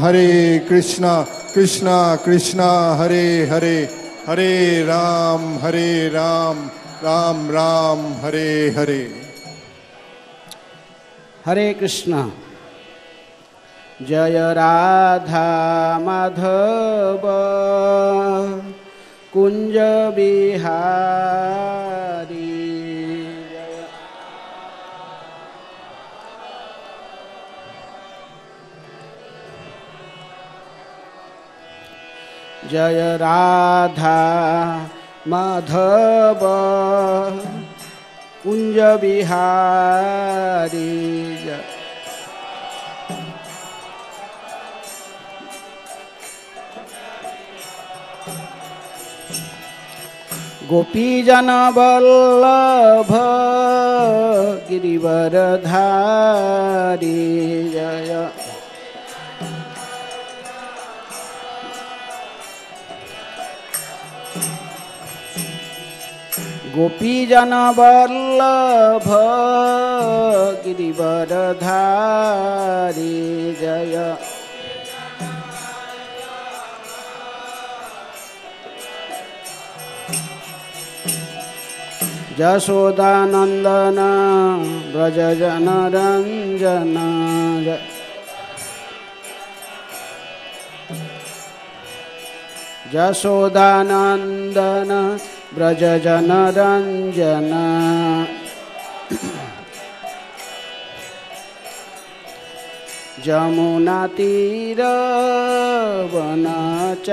हरे कृष्णा कृष्णा कृष्णा हरे हरे, हरे राम राम राम हरे हरे। हरे कृष्णा। जय राधा माधव कुंज बिहारी, जय राधा माधव कुंज बिहारी। गोपी जन वल्लभ गिरिवरधारी, जय गोपी जन वल्लभ गिरिवरधारी, जय यशोदानंदन व्रज जन रंजन, यशोदानंदन व्रज जन रंजन। जमुना तीर वनचारी,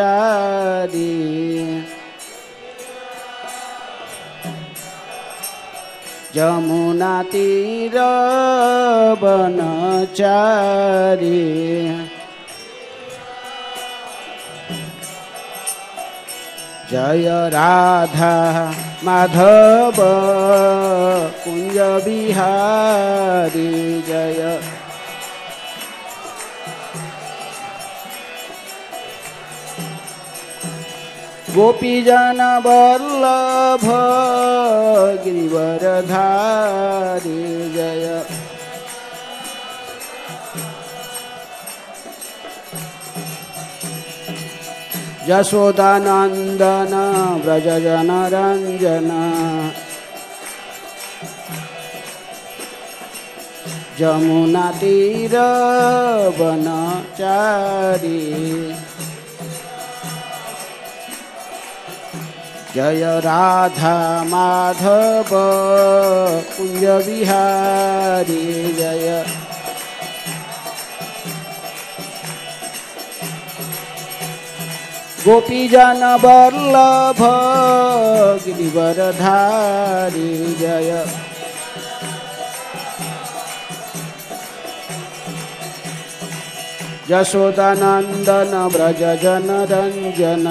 जमुना तीर वनचारी। जय राधा माधव कुंज बिहारी, जय गोपी जन वल्लभ गिरिवरधारी, जय यशोदानंदन व्रज जन रंजन। जमुना तीर वनचारी, जय राधा माधव कुंज बिहारी, जय गोपी जन वल्लभ गिरिवरधारी, जय यशोदानंदन व्रज जन रंजन।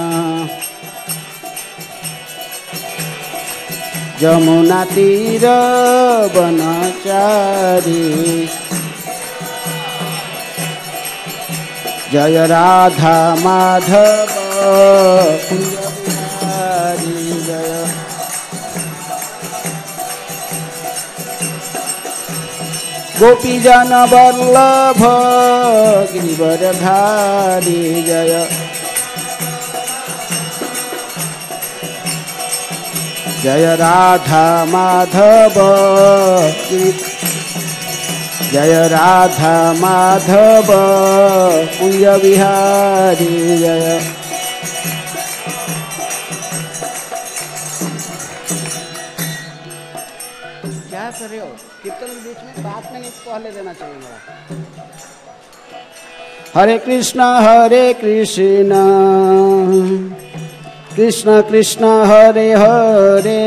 जमुना तीर वनचारी, जय राधा माधव कुंज बिहारी, जय गोपी जन वल्लभ गिरिवरधारी, जय जय राधा माधव, जय राधा माधव कुंज बिहारी, जय क्या कर रहे हो? कीर्तन बीच में बात नहीं पहले देना चाहिए मेरा। हरे कृष्णा कृष्ण कृष्ण हरे हरे,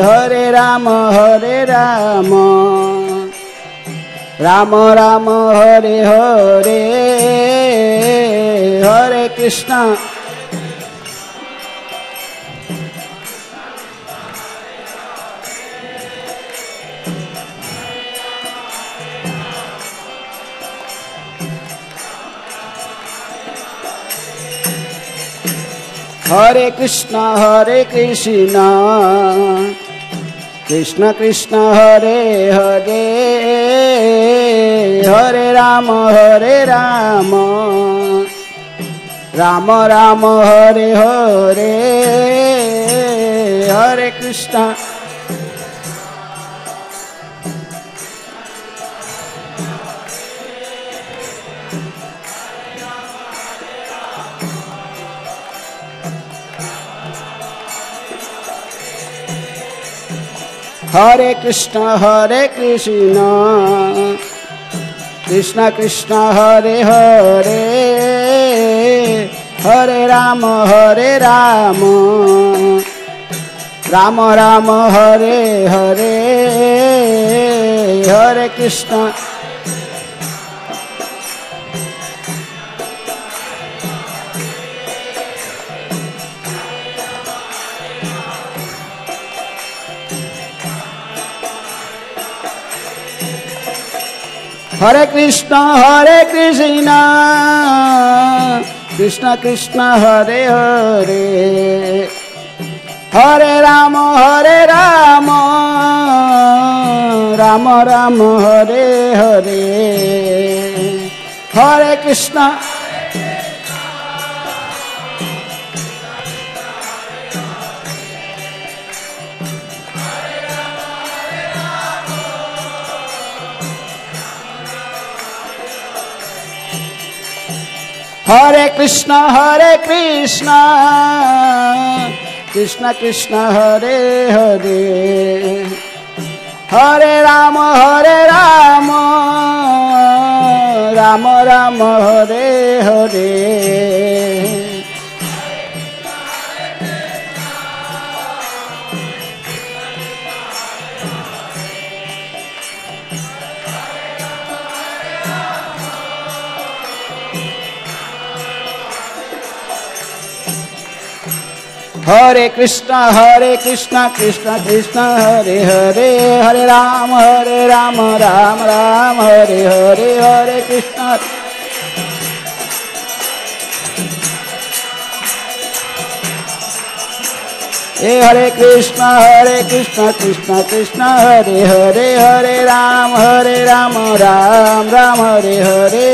हरे राम राम राम हरे हरे, हरे कृष्ण हरे कृष्णा कृष्ण कृष्ण हरे हरे हरे राम राम राम हरे हरे हरे कृष्ण हरे कृष्ण कृष्ण कृष्ण हरे हरे हरे राम राम राम हरे हरे हरे कृष्ण हरे कृष्ण कृष्ण कृष्ण हरे हरे हरे राम राम राम हरे हरे हरे कृष्ण हरे कृष्ण कृष्ण कृष्ण हरे हरे हरे राम राम राम हरे हरे हरे कृष्ण कृष्ण कृष्ण हरे हरे हरे राम राम राम हरे हरे हरे कृष्ण हरे कृष्ण कृष्ण कृष्ण हरे हरे हरे राम राम राम हरे हरे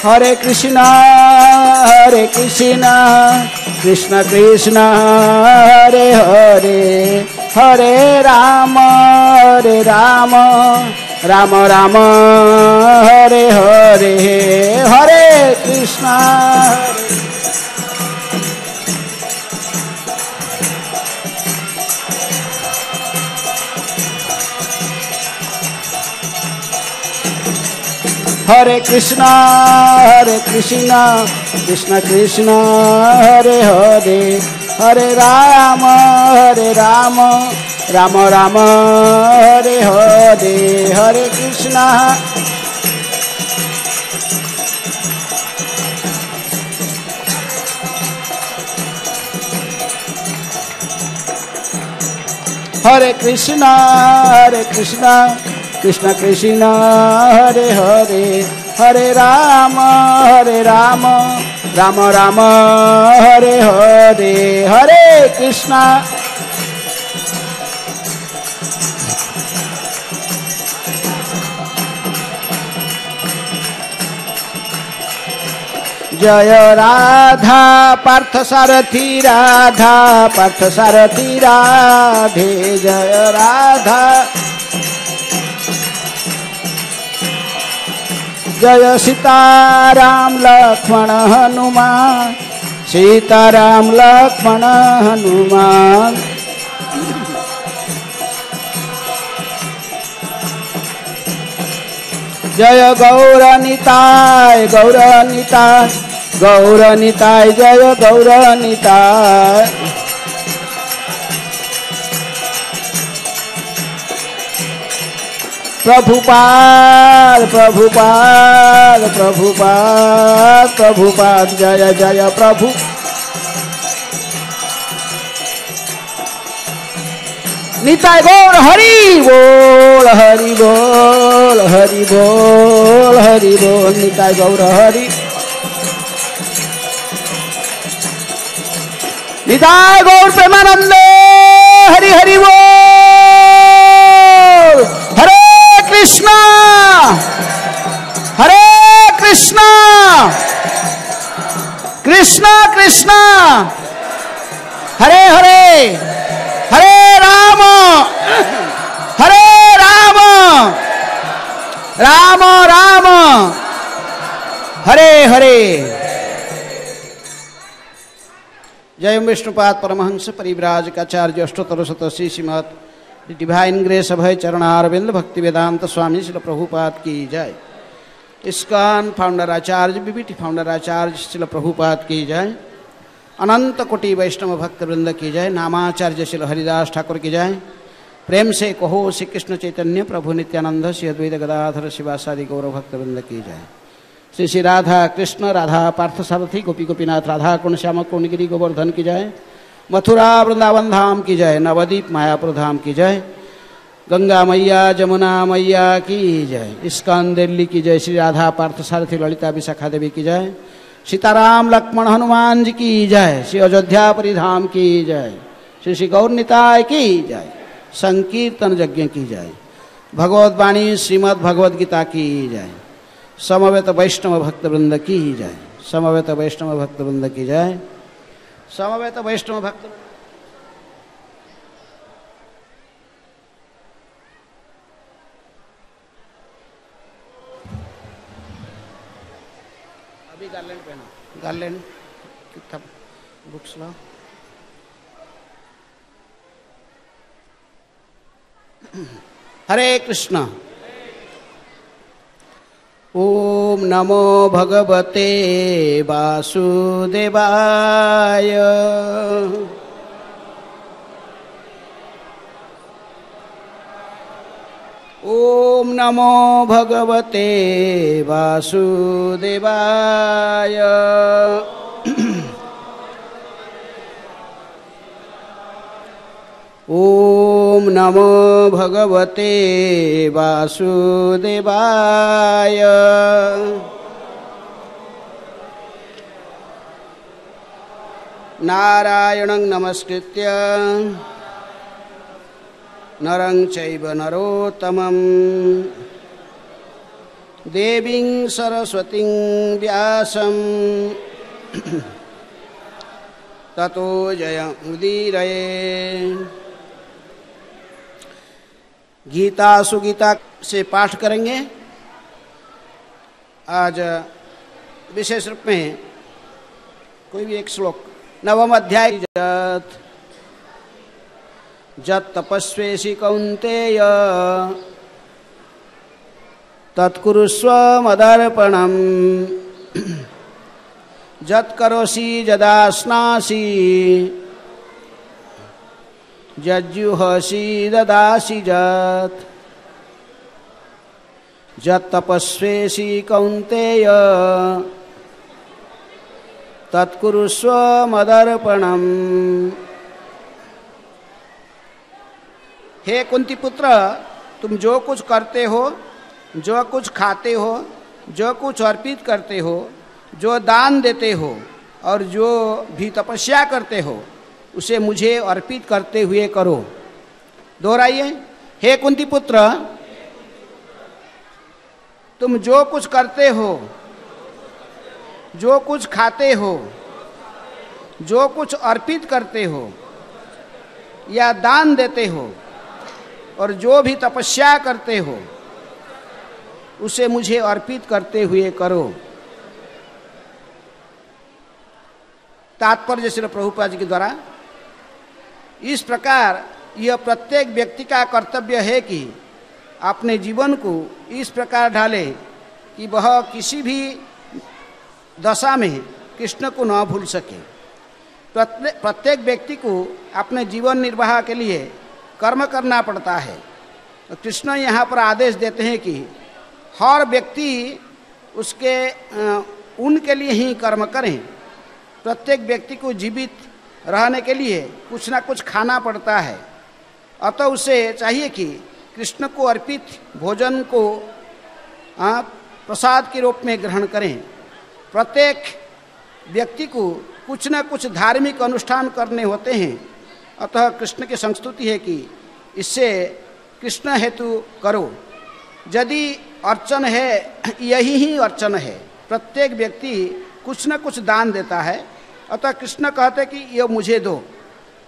हरे कृष्ण कृष्ण कृष्ण हरे हरे हरे राम राम राम हरे हरे हरे कृष्ण हरे कृष्ण कृष्ण कृष्ण हरे हरे हरे राम राम राम हरे हरे हरे कृष्ण हरे कृष्ण कृष्ण कृष्ण हरे हरे हरे राम राम राम हरे हरे हरे कृष्ण जय राधा पार्थ सारथी राधे जय राधा जय सीताराम लक्ष्मण हनुमान सीताराम लक्ष्मण हनुमान जय गौरनिताय जय गौरनिताय प्रभुपाद जय जय प्रभु निताय गौर हरि बोल निताय गौर हरि निताय गौर प्रेमानंदे हरि हरि बोल। हरे कृष्णा कृष्णा कृष्णा हरे हरे, हरे राम राम राम हरे हरे। जय विष्णुपाद परमहंस परिव्राजकाचार्य अष्टोत्तर शतसी श्रीमद डिवाइन ग्रेस अभय चरणारविंद भक्ति वेदांत स्वामी श्रील प्रभुपाद की जय। इस्कॉन फाउंडर आचार्य बीबीटी फाउंडर आचार्य श्रील प्रभुपाद की जय। अनंत कोटि वैष्णव भक्त वृंद की जय। नामाचार्य श्री हरिदास ठाकुर की जय। प्रेम से कहो श्री कृष्ण चैतन्य प्रभु नित्यानंद श्री अद्वैत गदाधर शिवासादि गौरव भक्त वृंद की जय। श्री श्री राधा कृष्ण राधा पार्थ सारथी गोपी गोपीनाथ राधा कुंड श्याम कुंडगिरी गोवर्धन की जय। मथुरा वृंदावन धाम की जय। नवदीप मायापुर धाम की जय। गंगा मैया जमुना मैया की जय। इस्कॉन दिल्ली की जय। श्री राधा पार्थ सारथी ललिता विशाखा देवी की जय। सीताराम लक्ष्मण हनुमान जी की जय। श्री अयोध्यापुरी धाम की जय। श्री श्री गौर निताय की जय। संकीर्तन यज्ञ की जय। भगवत वाणी श्रीमद् भगवद गीता की जय। समवेत वैष्णव भक्त वृंद की जय। समवेत वैष्णव भक्त वृंद की जय। समवेत वैष्णव भक्त। अभी गार्लैंड पहना, गार्लैंड कितना बुक्स ला। हरे कृष्णा। ओम नमो भगवते वासुदेवाय। ओम नमो भगवते वासुदेवाय। ओम नमो भगवते वासुदेवाय। नारायणं नमस्कृत्य नरं चैव नरोत्तमं देवीं सरस्वतीं व्यासं ततो जयमुदीरये। गीता सुगीता से पाठ करेंगे। आज विशेष रूप में कोई भी एक श्लोक। नवम अध्याय। जत तपस्वेसी कौन्तेय तत्कुरुस्व मदर्पणम् जत करोसि जदास्नासि जज्जुहसि ददासि जत। जत तपस्वेसी कौन्तेय तत्कुरुस्व मदर्पणम्। हे कुंती पुत्र, तुम जो कुछ करते हो, जो कुछ खाते हो, जो कुछ अर्पित करते हो, जो दान देते हो और जो भी तपस्या करते हो, उसे मुझे अर्पित करते हुए करो। दोहराइए। हे कुंती पुत्र, तुम जो कुछ करते हो, जो कुछ खाते हो, जो कुछ अर्पित करते हो या दान देते हो और जो भी तपस्या करते हो, उसे मुझे अर्पित करते हुए करो। तात्पर्य श्री प्रभुपाद जी के द्वारा इस प्रकार यह प्रत्येक व्यक्ति का कर्तव्य है कि अपने जीवन को इस प्रकार ढाले कि वह किसी भी दशा में कृष्ण को न भूल सके। प्रत्येक व्यक्ति को अपने जीवन निर्वाह के लिए कर्म करना पड़ता है। तो कृष्ण यहाँ पर आदेश देते हैं कि हर व्यक्ति उसके उनके लिए ही कर्म करें। प्रत्येक व्यक्ति को जीवित रहने के लिए कुछ ना कुछ खाना पड़ता है, अतः उसे चाहिए कि कृष्ण को अर्पित भोजन को प्रसाद के रूप में ग्रहण करें। प्रत्येक व्यक्ति को कुछ न कुछ धार्मिक अनुष्ठान करने होते हैं। अतः कृष्ण की संस्तुति है कि इससे कृष्ण हेतु करो। यदि अर्चन है, यही ही अर्चन है। प्रत्येक व्यक्ति कुछ न कुछ दान देता है, अतः कृष्ण कहते कि यह मुझे दो,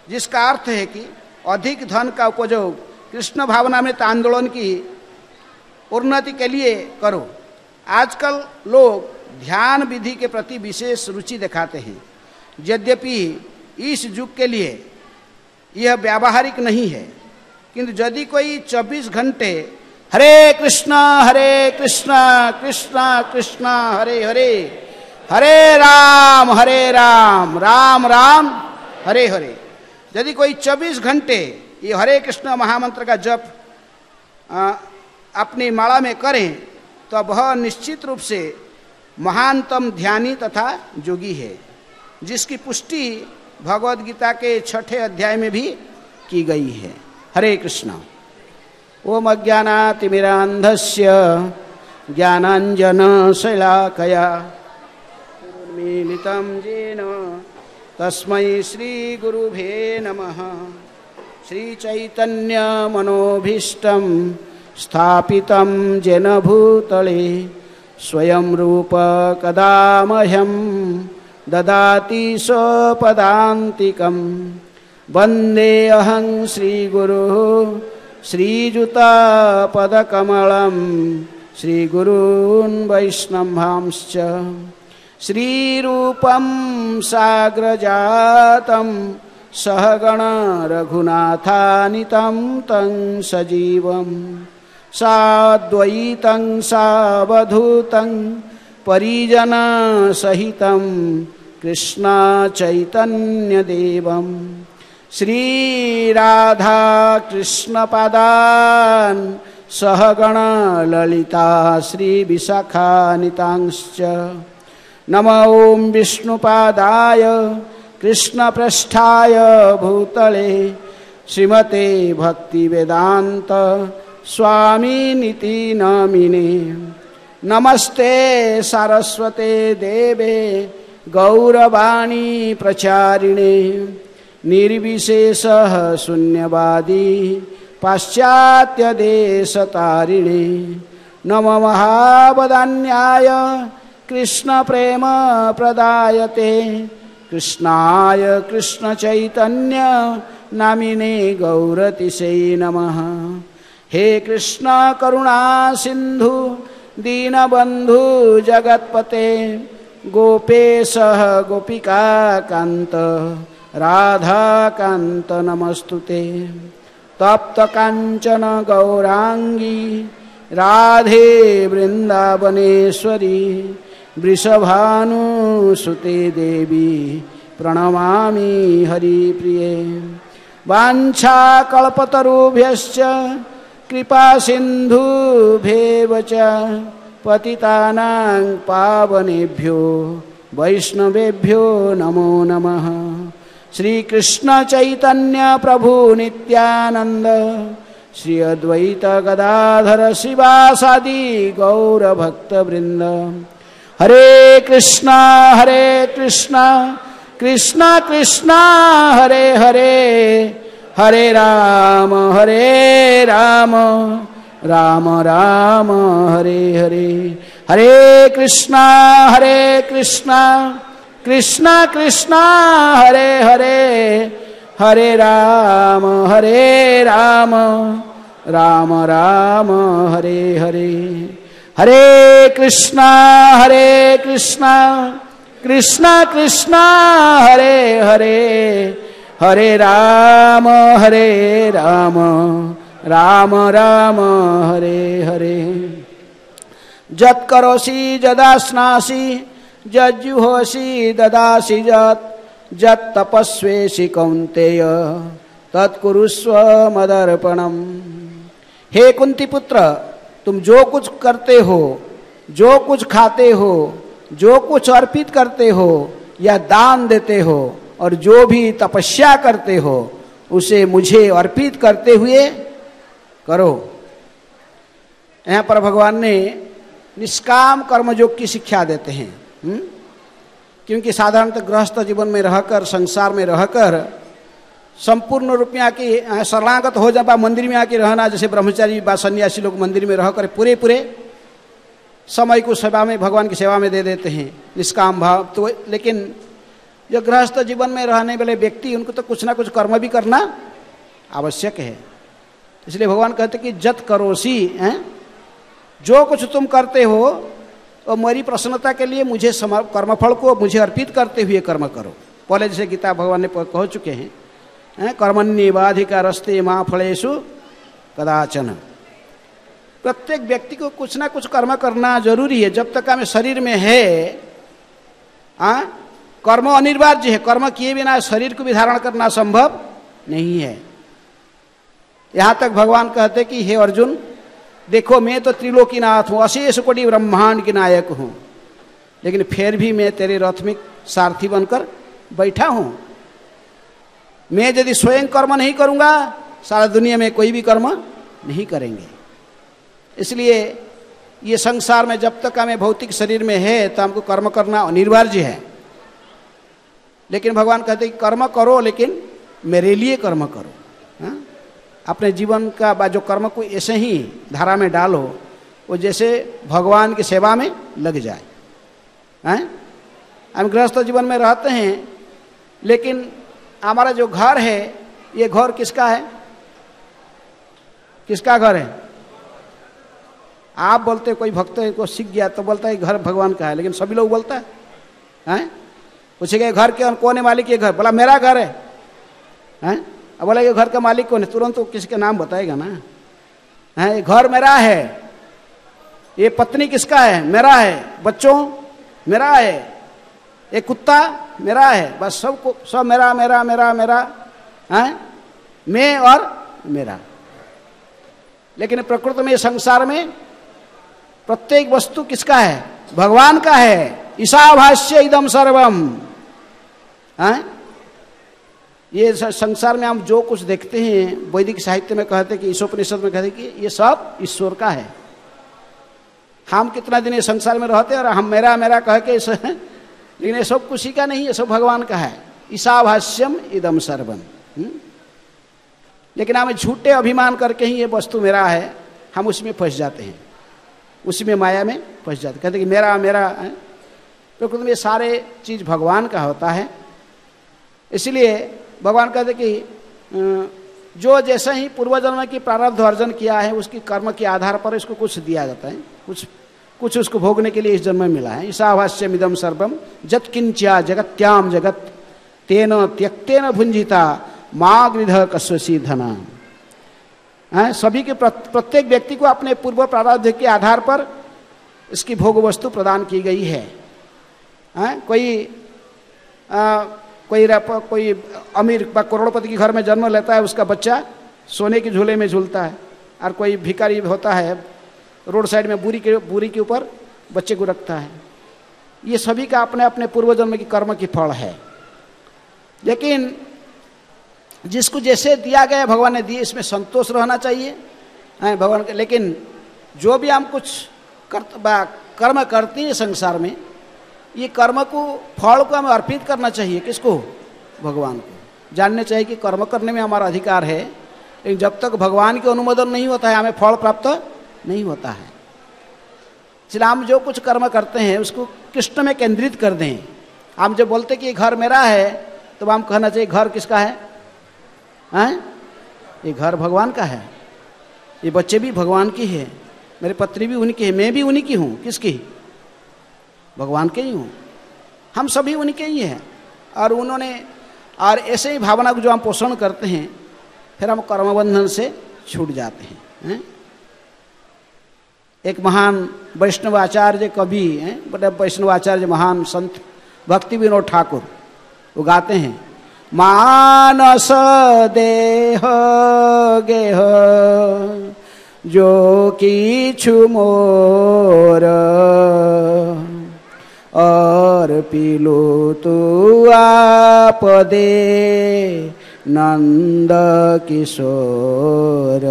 जिसका अर्थ है कि अधिक धन का उपयोग कृष्ण भावनामृत आंदोलन की उन्नति के लिए करो। आजकल लोग ध्यान विधि के प्रति विशेष रुचि दिखाते हैं, यद्यपि इस युग के लिए यह व्यावहारिक नहीं है, किंतु यदि कोई 24 घंटे हरे कृष्णा कृष्णा कृष्णा हरे हरे, हरे राम राम राम हरे हरे, यदि कोई 24 घंटे ये हरे कृष्ण महामंत्र का जप अपनी माला में करें तो वह निश्चित रूप से महानतम ध्यानी तथा योगी है, जिसकी पुष्टि भगवद गीता के 6ठे अध्याय में भी की गई है। हरे कृष्ण। ओम अज्ञानातिमिरान्धस्य ज्ञानाञ्जनशलाकया उन्मीलितं येन तस्मै श्रीगुरुभे नमः। श्रीचैतन्यमनोभीष्टं स्थापितं येन भूतले स्वयं रूप कदा मह्यं ददाति स्वपदान्तिकं। वन्देऽहं श्रीगुरुः श्रीयुतापदकमलं श्रीगुरून् वैष्णवांश्च। श्रीरूपं साग्रजातं सहगण रघुनाथान्वितं तं सजीवं साद्वैतं सावधूतं परिजनसहितं कृष्ण चैतन्यदेवं श्रीराधा कृष्णपादान् सहगण ललिता श्रीविशाखान्वितांश्च। नमो ओं विष्णुपादाय कृष्णपृष्ठाय भूतले श्रीमते भक्तिवेदांत स्वामिनिति नामिने। नमस्ते सारस्वते देवे गौरवाणी प्रचारिणे निर्विशेषः शून्यवादी पाश्चात्य देशतारिणे। नमो महावदान्याय कृष्ण प्रेम प्रदायते कृष्णाय कृष्ण चैतन्य नामिने गौरतिसे नमः। हे कृष्ण करुणा सिंधु दीनबंधु जगत्पते गोपेश गोपिका कांत राधा कांत नमस्तुते। तप्त कांचन गौरांगी राधे वृंदावनेश्वरी वृषभानुसुते देवी प्रणमामि हरिप्रिये। वाञ्छाकल्पतरुभ्यश्च कृपा सिन्धुभ्येव च पतितानां पावनेभ्यो वैष्णवेभ्यो नमो नमः। श्री कृष्ण चैतन्य प्रभु नित्यानंद श्री अद्वैत गदाधर शिवासादि गौर भक्त वृंद। हरे कृष्णा कृष्णा कृष्णा हरे हरे, हरे राम राम राम हरे हरे। हरे कृष्णा कृष्णा कृष्णा हरे हरे, हरे राम राम राम हरे हरे। हरे कृष्णा कृष्णा कृष्णा हरे हरे, हरे राम राम राम हरे हरे। जत करोषि जदास्नासि जज्जुहोषि ददासि जत तपस्वेषि कौन्तेय तत्कुरुष्व मदर्पणम्। हे कुंती पुत्र, तुम जो कुछ करते हो, जो कुछ खाते हो, जो कुछ अर्पित करते हो या दान देते हो और जो भी तपस्या करते हो उसे मुझे अर्पित करते हुए करो। यहाँ पर भगवान ने निष्काम कर्मयोग की शिक्षा देते हैं क्योंकि साधारणतः गृहस्थ जीवन में रहकर, संसार में रहकर संपूर्ण रूप में आके शरणागत हो जाए, मंदिर में आके रहना, जैसे ब्रह्मचारी व सन्यासी लोग मंदिर में रहकर पूरे पूरे समय को सेवा में, भगवान की सेवा में दे देते हैं, निष्काम भाव। तो लेकिन जो गृहस्थ जीवन में रहने वाले व्यक्ति, उनको तो कुछ ना कुछ कर्म भी करना आवश्यक है। इसलिए भगवान कहते कि जत करोसी, जो कुछ तुम करते हो और मेरी प्रसन्नता के लिए मुझे कर्मफल को मुझे अर्पित करते हुए कर्म करो। पहले जैसे गीता भगवान ने कह चुके हैं, कर्मण्येवाधिकारस्ते मा फलेषु कदाचन। प्रत्येक व्यक्ति को कुछ ना कुछ कर्म करना जरूरी है। जब तक हमें शरीर में है, कर्म अनिवार्य है। कर्म किए बिना शरीर को भी धारण करना संभव नहीं है। यहाँ तक भगवान कहते कि हे अर्जुन, देखो मैं तो त्रिलोकीनाथ हूँ, अशेष कोटि ब्रह्मांड की नायक हूँ, लेकिन फिर भी मैं तेरे रथ में सारथी बनकर बैठा हूँ। मैं यदि स्वयं कर्म नहीं करूँगा, सारा दुनिया में कोई भी कर्म नहीं करेंगे। इसलिए ये संसार में जब तक हमें भौतिक शरीर में है तो हमको कर्म करना अनिवार्य है। लेकिन भगवान कहते हैं कर्म करो, लेकिन मेरे लिए कर्म करो। अपने जीवन का जो कर्म को ऐसे ही धारा में डालो, वो जैसे भगवान की सेवा में लग जाए। हम गृहस्थ जीवन में रहते हैं, लेकिन हमारा जो घर है, ये घर किसका है? किसका घर है? आप बोलते, कोई भक्त को सीख गया तो बोलता है घर भगवान का है, लेकिन सभी लोग बोलता है। पूछेगा घर के कौन है मालिक? ये घर, बोला मेरा घर है। अब बोला ये घर का मालिक कौन है? तुरंत तो किसी का नाम बताएगा ना। ये घर मेरा है। ये पत्नी किसका है? मेरा है। बच्चों मेरा है। ये कुत्ता मेरा है। बस सबको सब मेरा मेरा मेरा मेरा है, मैं और मेरा। लेकिन प्रकृति में, संसार में प्रत्येक वस्तु किसका है? भगवान का है। ईशावास्य इदम सर्वम। ये संसार में हम जो कुछ देखते हैं, वैदिक साहित्य में कहते हैं कि ईशोपनिषद में कहते हैं कि ये सब ईश्वर का है। हम कितना दिन ये संसार में रहते हैं और हम मेरा मेरा कह के, लेकिन ये सब किसी का नहीं, ये सब भगवान का है। ईशावास्यम इदम सर्वम। लेकिन हमें झूठे अभिमान करके ही ये वस्तु मेरा है, हम उसमें फंस जाते हैं, उसी में माया में फंस जाते। कहते कि मेरा मेरा है। प्रकृति में सारे चीज भगवान का होता है। इसलिए भगवान कहते कि जो जैसे ही पूर्वजन्म की प्रारब्ध अर्जन किया है, उसकी कर्म के आधार पर इसको कुछ दिया जाता है, कुछ उसको भोगने के लिए इस जन्म में मिला है। ईशावास्यम इदम सर्वम जत किंच्या जगत्याम जगत तेन त्यक्तेन भुंजिता माग्विध कस्वसी धना। सभी के प्रत्येक व्यक्ति को अपने पूर्व प्रारब्ध के आधार पर इसकी भोग वस्तु प्रदान की गई है। कोई अमीर व करोड़पति के घर में जन्म लेता है, उसका बच्चा सोने के झूले में झूलता है, और कोई भिखारी होता है रोड साइड में बोरी के ऊपर बच्चे को रखता है। ये सभी का अपने अपने पूर्व जन्म की कर्म की फल है। लेकिन जिसको जैसे दिया गया भगवान ने दिए, इसमें संतोष रहना चाहिए भगवान के। लेकिन जो भी हम कुछ कर्म करते हैं संसार में, ये कर्म को, फल को हमें अर्पित करना चाहिए। किसको? भगवान को। जानने चाहिए कि कर्म करने में हमारा अधिकार है, लेकिन जब तक भगवान के अनुमोदन नहीं होता है, हमें फल प्राप्त नहीं होता है। इसलिए हम जो कुछ कर्म करते हैं उसको कृष्ण में केंद्रित कर दें। हम जब बोलते कि ये घर मेरा है, तो हम कहना चाहिए घर किसका है? ये घर भगवान का है। ये बच्चे भी भगवान की है, मेरी पत्नी भी उन्हीं की है, मैं भी उन्हीं की हूँ। किसकी? भगवान के ही हूँ। हम सभी उन्हीं के ही हैं। और उन्होंने, और ऐसे ही भावना को जो हम पोषण करते हैं, फिर हम कर्मबंधन से छूट जाते हैं। एक महान वैष्णवाचार्य कवि हैं, बड़े वैष्णवाचार्य महान संत भक्ति विनोद ठाकुर, वो गाते हैं, मानस देह गेह जो किछु मोर और पिलो तू आप दे नंद किशोर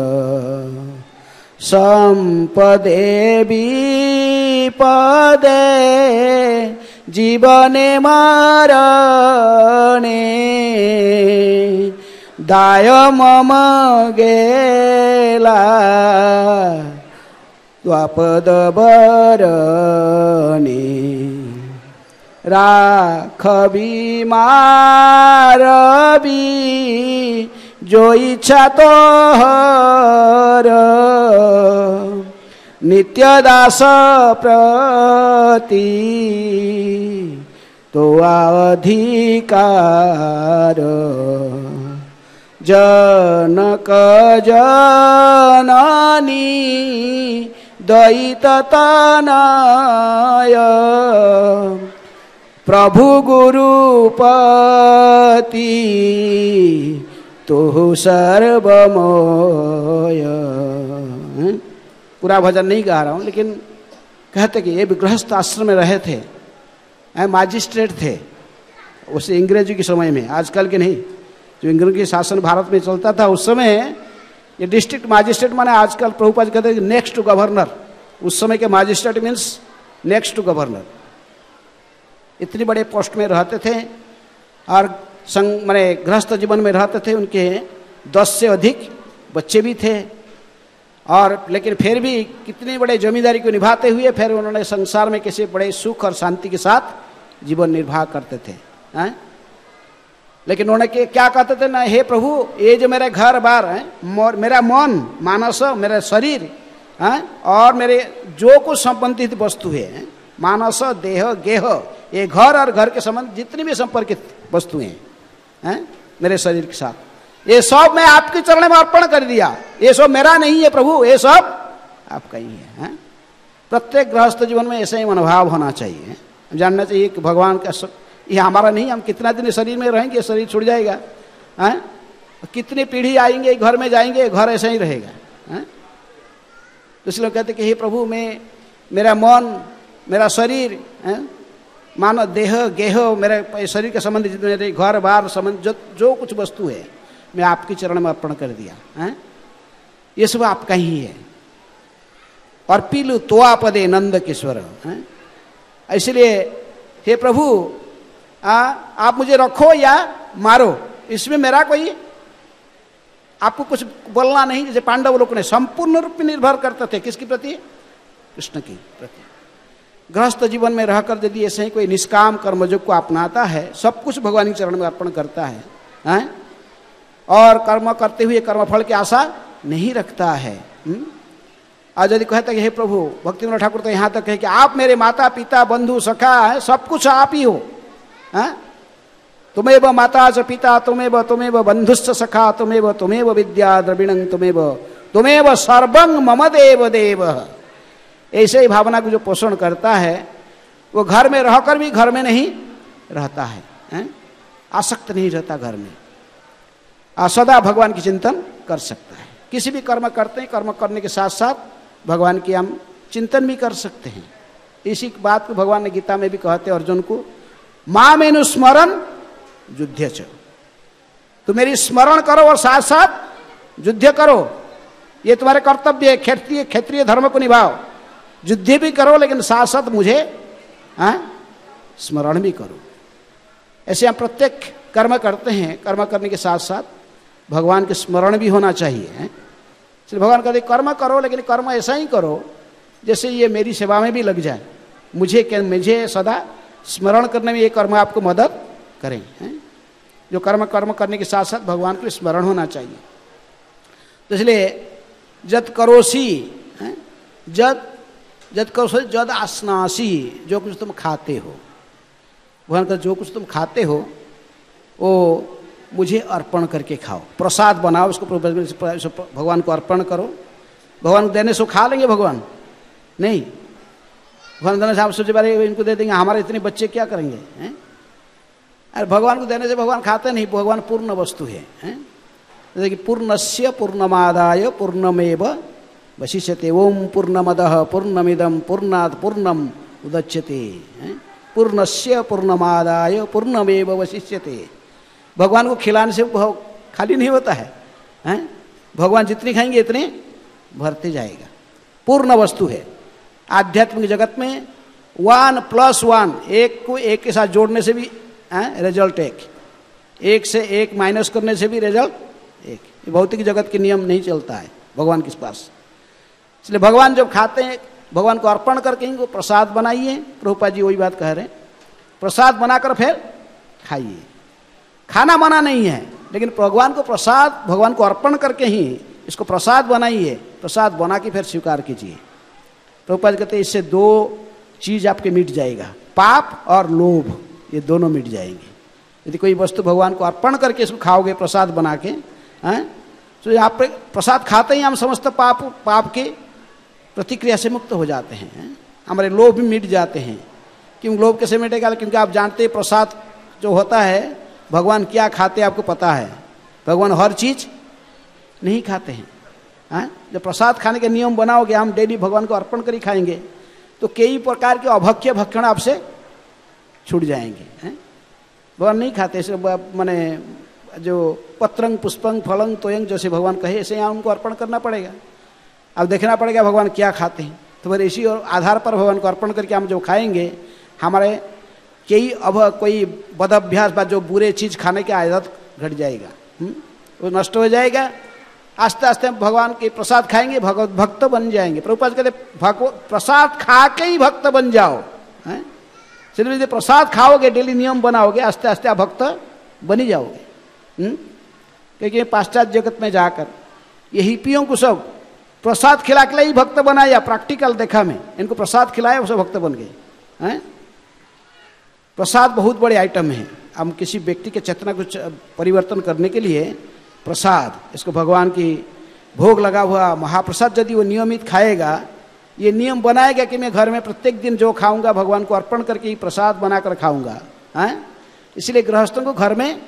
संपदे विपदे जीवने मरणे दाय मम गेला द्वापद बरणे राखबी मारबी जो इच्छा तोहर नित्य दास प्रति तो अधिकार जनक जननी दयित तनय प्रभु गुरुपति तो सर्वमय। पूरा भजन नहीं गा रहा हूँ, लेकिन कहते कि ये भी गृहस्थ आश्रम में रहे थे, मैजिस्ट्रेट थे उसे अंग्रेजी के समय में, आजकल के नहीं। जो अंग्रेजी के शासन भारत में चलता था उस समय ये डिस्ट्रिक्ट मैजिस्ट्रेट माने आजकल प्रभुपाद कहते हैं नेक्स्ट टू गवर्नर, उस समय के magistrate means next to governor. इतनी बड़े पोस्ट में रहते थे और संग माने गृहस्थ जीवन में रहते थे। उनके 10 से अधिक बच्चे भी थे और लेकिन फिर भी कितनी बड़े जमींदारी को निभाते हुए फिर उन्होंने संसार में किसी बड़े सुख और शांति के साथ जीवन निर्वाह करते थे। हैं? लेकिन उन्होंने क्या कहते थे ना, हे प्रभु ये जो मेरा घर बार है, मेरा मन मानस, मेरा शरीर हैं, और मेरे जो कुछ संबंधित वस्तु है, मानस देह गेह, ये घर और घर के संबंध जितनी भी संपर्कित वस्तुएं हैं मेरे शरीर के साथ, ये सब मैं आपके चरण में अर्पण कर दिया। ये सब मेरा नहीं है प्रभु, ये सब आपका ही है। प्रत्येक गृहस्थ जीवन में ऐसा ही मनोभाव होना चाहिए। जानना चाहिए कि भगवान का ये हमारा नहीं, हम कितना दिन शरीर में रहेंगे, शरीर छूट जाएगा। हैं? कितनी पीढ़ी आएंगे, घर में जाएंगे, घर ऐसा ही रहेगा। हैं? तो इसलिए कहते कि हे प्रभु मैं, मेरा मन, मेरा शरीर, मानो देह गेह, मेरे शरीर के संबंध जितने मेरे घर बार संबंध जो कुछ वस्तु है मैं आपके चरण में अर्पण कर दिया। हैं? ये सब आपका ही है। और पीलू तोआ पदे नंद किशोर। इसलिए हे प्रभु आप मुझे रखो या मारो, इसमें मेरा कोई आपको कुछ बोलना नहीं। जैसे पांडव लोग ने संपूर्ण रूप में निर्भर करते थे किसके प्रति? कृष्ण के प्रति। गृहस्थ जीवन में रहकर यदि ऐसे ही कोई निष्काम कर्मयोग को अपनाता है, सब कुछ भगवान के चरण में अर्पण करता है, हैं? और कर्म करते हुए कर्मफल की आशा नहीं रखता है। आज यदि कहता कि हे प्रभु, भक्तिविनोद ठाकुर तो यहाँ तक है कि आप मेरे माता पिता बंधु सखा है, सब कुछ आप ही हो। तुमेव माता च पिता तुमेव बंधुश्च सखा तुमेव विद्या द्रविणं तुमेव सर्वं मम देव देव। ऐसे ही भावना को जो पोषण करता है वो घर में रहकर भी घर में नहीं रहता है, आसक्त नहीं रहता घर में, सदा भगवान की चिंतन कर सकता है। किसी भी कर्म करते हैं, कर्म करने के साथ साथ भगवान की हम चिंतन भी कर सकते हैं। इसी बात को भगवान ने गीता में भी कहते हैं अर्जुन को, मामेनु स्मरण युद्ध च, तो मेरी स्मरण करो और साथ साथ युद्ध करो। ये तुम्हारे कर्तव्य है, क्षेत्रीय धर्म को निभाओ, युद्ध भी करो लेकिन साथ साथ मुझे स्मरण भी करो। ऐसे हम प्रत्येक कर्म करते हैं, कर्म करने के साथ साथ भगवान के स्मरण भी होना चाहिए। इसलिए भगवान कहते कर्म करो, लेकिन कर्म ऐसा ही करो जैसे ये मेरी सेवा में भी लग जाए, मुझे सदा स्मरण करने में ये कर्म आपको मदद करें। जो कर्म करने के साथ साथ भगवान को स्मरण होना चाहिए। तो इसलिए जद करोसी, जद करोसी जद आसनासी, जो कुछ तुम खाते हो, भगवान का जो कुछ तुम खाते हो वो मुझे अर्पण करके खाओ। प्रसाद बनाओ, उसको भगवान को अर्पण करो। भगवान को देने से खा लेंगे भगवान? नहीं। भगवान देने से आप सोचे बारे इनको दे देंगे, हमारे इतने बच्चे क्या करेंगे? अरे भगवान को देने से भगवान खाते नहीं, भगवान पूर्ण वस्तु है। जैसे कि पूर्णस्य पूर्णमादाय पूर्णमेव वशिष्यते, ओम पूर्णमदः पूर्णमिदं पूर्णात् पूर्णम् उदच्यते। पूर्णस्य पूर्णमादाय पूर्णमेव वशिष्यते। भगवान को खिलाने से खाली नहीं होता है, भगवान जितनी खाएंगे इतने भरते जाएगा। पूर्ण वस्तु है। आध्यात्मिक जगत में 1 + 1, एक को एक के साथ जोड़ने से भी रिजल्ट एक से एक माइनस करने से भी रिजल्ट एक। ये भौतिक जगत के नियम नहीं चलता है भगवान के पास। इसलिए भगवान जब खाते हैं, भगवान को अर्पण करके इनको प्रसाद बनाइए। प्रभुपाद जी वही बात कह रहे हैं, प्रसाद बनाकर फिर खाइए। खाना मना नहीं है, लेकिन भगवान को प्रसाद, भगवान को अर्पण करके ही इसको प्रसाद बनाइए। प्रसाद बना के फिर स्वीकार कीजिए। प्रभुपाद कहते हैं इससे 2 चीज आपके मिट जाएगा, पाप और लोभ, ये दोनों मिट जाएंगे। यदि कोई वस्तु भगवान को अर्पण करके इसको खाओगे प्रसाद बना के, तो आप प्रसाद खाते ही हम समस्त पाप के प्रतिक्रिया से मुक्त हो जाते हैं। हमारे लोभ भी मिट जाते हैं। क्यों लोभ कैसे मिटेगा? क्योंकि आप जानते हैं प्रसाद जो होता है, भगवान क्या खाते हैं आपको पता है। भगवान हर चीज नहीं खाते हैं। जब प्रसाद खाने के नियम बनाओगे, हम डेली भगवान को अर्पण कर ही खाएंगे, तो कई प्रकार के अभक्ष्य भक्षण आपसे छूट जाएंगे। भगवान नहीं खाते, माने जो पत्रंग पुष्पंग फलंग तोयंग जैसे भगवान कहे, ऐसे यहाँ उनको अर्पण करना पड़ेगा। अब देखना पड़ेगा भगवान क्या खाते हैं, तो फिर इसी आधार पर भगवान को अर्पण करके हम जो खाएंगे, हमारे कोई बद अभ्यास बा, जो बुरे चीज़ खाने की आदत घट जाएगा, वो नष्ट हो जाएगा। आस्ते आस्ते हम भगवान के प्रसाद खाएंगे, भक्त बन जाएंगे। प्रभुपाद कहते प्रसाद खा के ही भक्त बन जाओ। चलिए यदि प्रसाद खाओगे, डेली नियम बनाओगे, आस्ते आस्ते आप भक्त बनी जाओगे। क्योंकि पाश्चात्य जगत में जाकर ये हिपियों को सब प्रसाद खिला के ही भक्त बनाया। प्रैक्टिकल देखा मैं, इनको प्रसाद खिलाया, वो सब भक्त बन गए। प्रसाद बहुत बड़े आइटम है। हम किसी व्यक्ति के चेतना को परिवर्तन करने के लिए प्रसाद, इसको भगवान की भोग लगा हुआ महाप्रसाद यदि वो नियमित खाएगा, ये नियम बनाएगा कि मैं घर में प्रत्येक दिन जो खाऊंगा भगवान को अर्पण करके ही प्रसाद बनाकर खाऊंगा। इसलिए गृहस्थों को घर में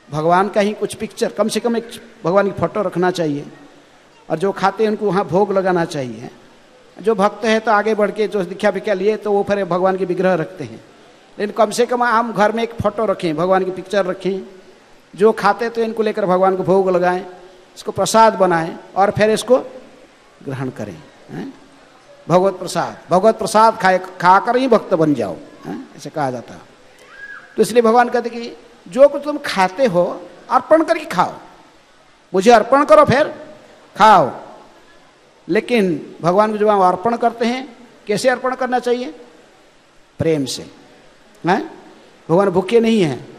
भगवान का ही कुछ पिक्चर, कम से कम एक भगवान की फोटो रखना चाहिए, और जो खाते हैं उनको वहाँ भोग लगाना चाहिए। जो भक्त है तो आगे बढ़ के जो दीक्षा भिक्षा लिए तो वो फिर भगवान के विग्रह रखते हैं, लेकिन कम से कम हम घर में एक फोटो रखें, भगवान की पिक्चर रखें। जो खाते तो इनको लेकर भगवान को भोग लगाएं, इसको प्रसाद बनाएं और फिर इसको ग्रहण करें। भगवत प्रसाद खाकर ही भक्त बन जाओ, ऐसे कहा जाता है। तो इसलिए भगवान कहते कि जो कुछ तुम खाते हो अर्पण करके खाओ, मुझे अर्पण करो फिर खाओ। लेकिन भगवान को जब हम अर्पण करते हैं, कैसे अर्पण करना चाहिए? प्रेम से। भगवान भूखे नहीं हैं।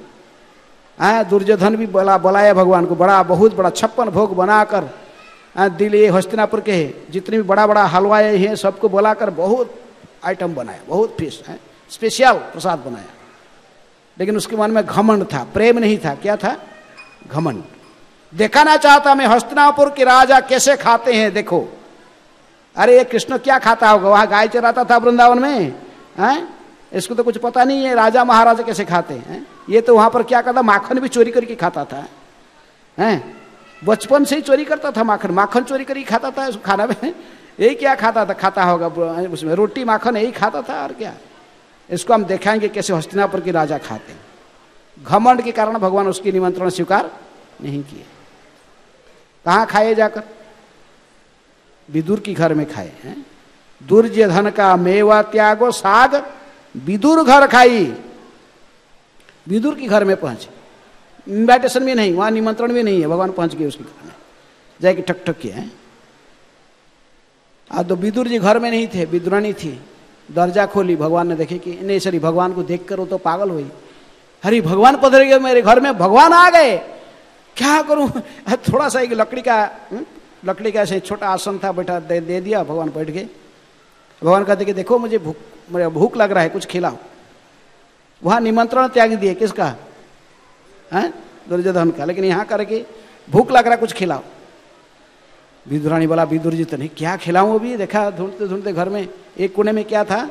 दुर्योधन भी बुलाया भगवान को, बहुत बड़ा 56 भोग बनाकर दिल्ली हस्तिनापुर के जितने भी बड़ा बड़ा हलवाई हैं सबको बुलाकर बहुत आइटम बनाया, बहुत फिश स्पेशल प्रसाद बनाया। लेकिन उसके मन में घमंड था, प्रेम नहीं था। क्या था? घमंड। दिखाना चाहता मैं हस्तिनापुर के राजा कैसे खाते हैं, देखो। अरे ये कृष्ण क्या खाता होगा, वहां गाय चराता था वृंदावन में, इसको तो कुछ पता नहीं है राजा महाराजा कैसे खाते हैं। ये तो वहां पर क्या करता, माखन भी चोरी करके खाता था। बचपन से ही चोरी करता था, माखन चोरी करके खाता था। उसको खाना में यही क्या खाता होगा, उसमें रोटी माखन यही खाता था, और क्या। इसको हम दिखाएंगे कैसे हस्तिनापुर के राजा खाते हैं। घमंड के कारण भगवान उसकी निमंत्रण स्वीकार नहीं किए। कहाँ खाए जाकर? विदुर की घर में खाए हैं। दुर्योधन का मेवा त्यागो साग विदुर घर खाई। विदुर की घर में पहुंचे, इन्विटेशन भी नहीं, वहां निमंत्रण भी नहीं है, भगवान पहुंच गए उसके घर में, जाके ठक ठक किए हैं। तो विदुर जी घर में नहीं थे, विदुरानी थी। दरजा खोली, भगवान ने देखे कि नहीं, सॉरी, भगवान को देखकर वो तो पागल हुई। अरे भगवान पधर गए मेरे घर में, भगवान आ गए, क्या करूं। थोड़ा सा एक लकड़ी का ऐसे छोटा आसन था, बैठा दे दिया, भगवान बैठ गए। भगवान कहते कि देखो मुझे भूख लग रहा है, कुछ खिलाओ। वहां निमंत्रण त्याग दिए, किसका? दुर्योधन का। लेकिन यहाँ करके भूख लग रहा है, कुछ खिलाओ। विदुरानी बोला, विदुर जी तो नहीं, क्या खिलाऊं अभी। देखा ढूंढते ढूंढते घर में एक कोने में क्या था,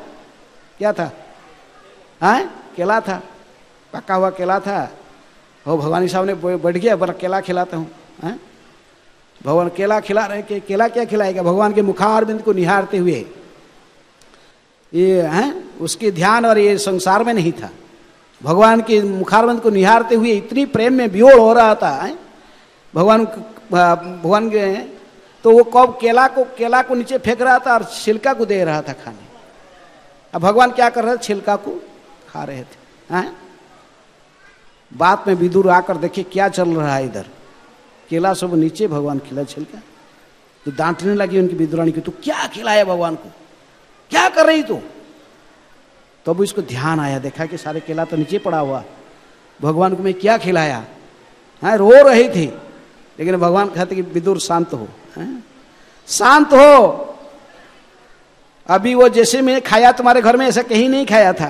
केला था, पका हुआ केला था। वो भगवान साहब ने बैठ गया, बोला केला खिलाता हूँ। भगवान केला खिला रहे कि केला क्या खिलाएगा। भगवान के मुखारबिंद को निहारते हुए, ये उसके ध्यान और ये संसार में नहीं था। भगवान के मुखारबिंद को निहारते हुए इतनी प्रेम में वियोड़ हो रहा था भगवान के। तो वो कब केला को नीचे फेंक रहा था और छिलका को दे रहा था खाने। अब भगवान क्या कर रहे थे? छिलका को खा रहे थे। हैं? बात में विदुर आकर देखे क्या चल रहा है इधर, केला सब नीचे, भगवान खिला छिलका। तो डांटने लगी उनकी विदुरानी की, तू क्या खिलाया भगवान को, क्या कर रही तू? तब इसको ध्यान आया, देखा कि सारे केला तो नीचे पड़ा हुआ, भगवान को मैं क्या खिलाया? हाँ, रो रही थी, लेकिन भगवान कहते कि विदुर शांत हो, शांत हो, अभी वो जैसे मैं खाया तुम्हारे घर में ऐसा कहीं नहीं खाया था।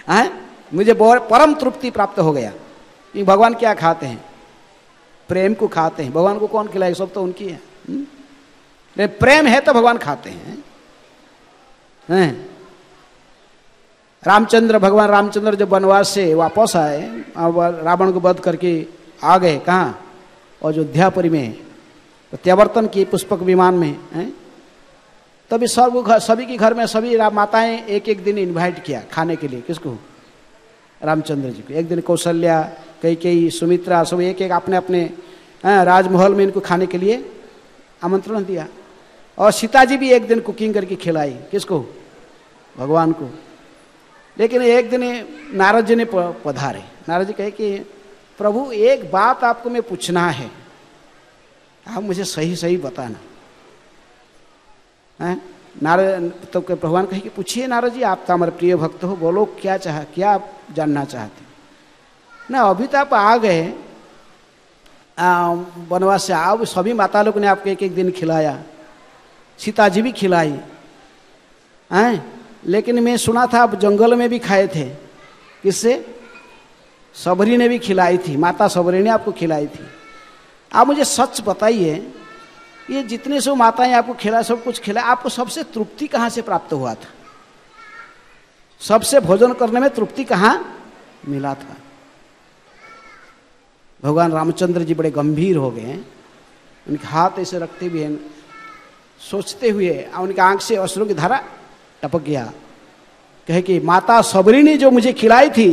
हैं? मुझे परम तृप्ति प्राप्त हो गया। कि भगवान क्या खाते हैं? प्रेम को खाते हैं। भगवान को कौन खिलाए? सब तो उनकी है। लेकिन प्रेम है तो भगवान खाते हैं। रामचंद्र, भगवान रामचंद्र जब वनवास से वापस आए, रावण को वध करके आ गए कहाँ? अयोध्यापुरी में प्रत्यावर्तन किए पुष्पक विमान में। तभी सभी के घर में सभी माताएं एक एक दिन इनवाइट किया खाने के लिए। किसको? रामचंद्र जी को। एक दिन कौशल्या, कैकेयी, सुमित्रा, सब एक एक अपने अपने राजमहल में इनको खाने के लिए आमंत्रण दिया। और सीता जी भी एक दिन कुकिंग करके खिलाई। किसको? भगवान को। लेकिन एक दिन नारद जी ने पधारे। नारद जी कहे कि प्रभु एक बात आपको मैं पूछना है, आप मुझे सही सही बताना। नारद तो भगवान कहे कि पूछिए नारद जी, आप तो हमारे प्रिय भक्त हो, बोलो क्या क्या आप जानना चाहते ना? अभी तो आप आ गए वनवास से, आप सभी माता लोग ने आपको एक एक दिन खिलाया, सीता जी भी खिलाई हैं, लेकिन मैं सुना था आप जंगल में भी खाए थे। किससे? सबरी ने भी खिलाई थी, माता सबरी ने आपको खिलाई थी। आप मुझे सच बताइए, ये जितने सब माताएं आपको खिला, सब कुछ खिला, आपको सबसे तृप्ति कहाँ से प्राप्त हुआ था? सबसे भोजन करने में तृप्ति कहाँ मिला था? भगवान रामचंद्र जी बड़े गंभीर हो गए। उनके हाथ ऐसे रखते हुए सोचते हुए उनके आंख से अश्रु की धारा टपक गया। कहे कि माता सबरी ने जो मुझे खिलाई थी,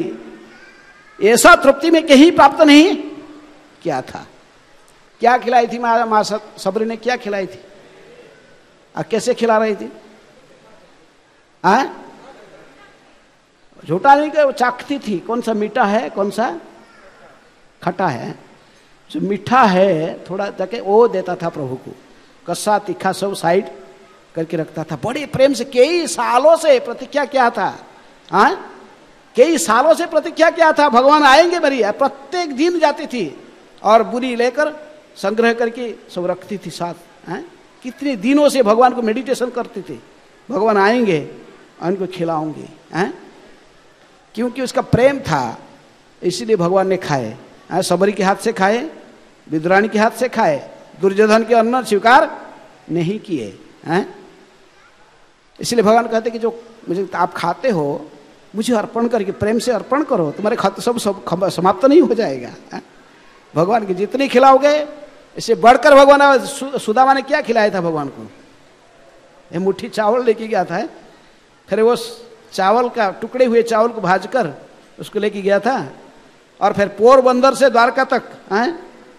ऐसा तृप्ति में कहीं प्राप्त नहीं किया था। क्या खिलाई थी माँ सबरी ने? क्या खिलाई थी? कैसे खिला रही थी? झूठा नहीं कि वो चाखती थी, कौन सा मीठा है, कौन सा खट्टा है। जो मीठा है थोड़ा जाके वो देता था प्रभु को, कस्सा तीखा सब साइड करके रखता था। बड़े प्रेम से कई सालों से प्रतिज्ञा किया था। कई सालों से प्रतिज्ञा किया था, भगवान आएंगे मेरी। प्रत्येक दिन जाती थी और बुरी लेकर संग्रह करके सब रखती थी साथ। कितने दिनों से भगवान को मेडिटेशन करती थी, भगवान आएंगे उनको खिलाऊंगी। क्योंकि उसका प्रेम था, इसीलिए भगवान ने खाए। सबरी के हाथ से खाए, विदुरानी के हाथ से खाए, दुर्योधन के अन्न स्वीकार नहीं किए। इसलिए भगवान कहते कि जो मुझे आप खाते हो, मुझे अर्पण करके प्रेम से अर्पण करो, तुम्हारे खाते सब समाप्त नहीं हो जाएगा। भगवान के जितने खिलाओगे, इससे बढ़कर भगवान सुदामा ने क्या खिलाया था भगवान को? ये मुट्ठी चावल लेके गया था, फिर वो चावल का टुकड़े हुए चावल को भाजकर उसको लेके गया था, और फिर पोरबंदर से द्वारका तक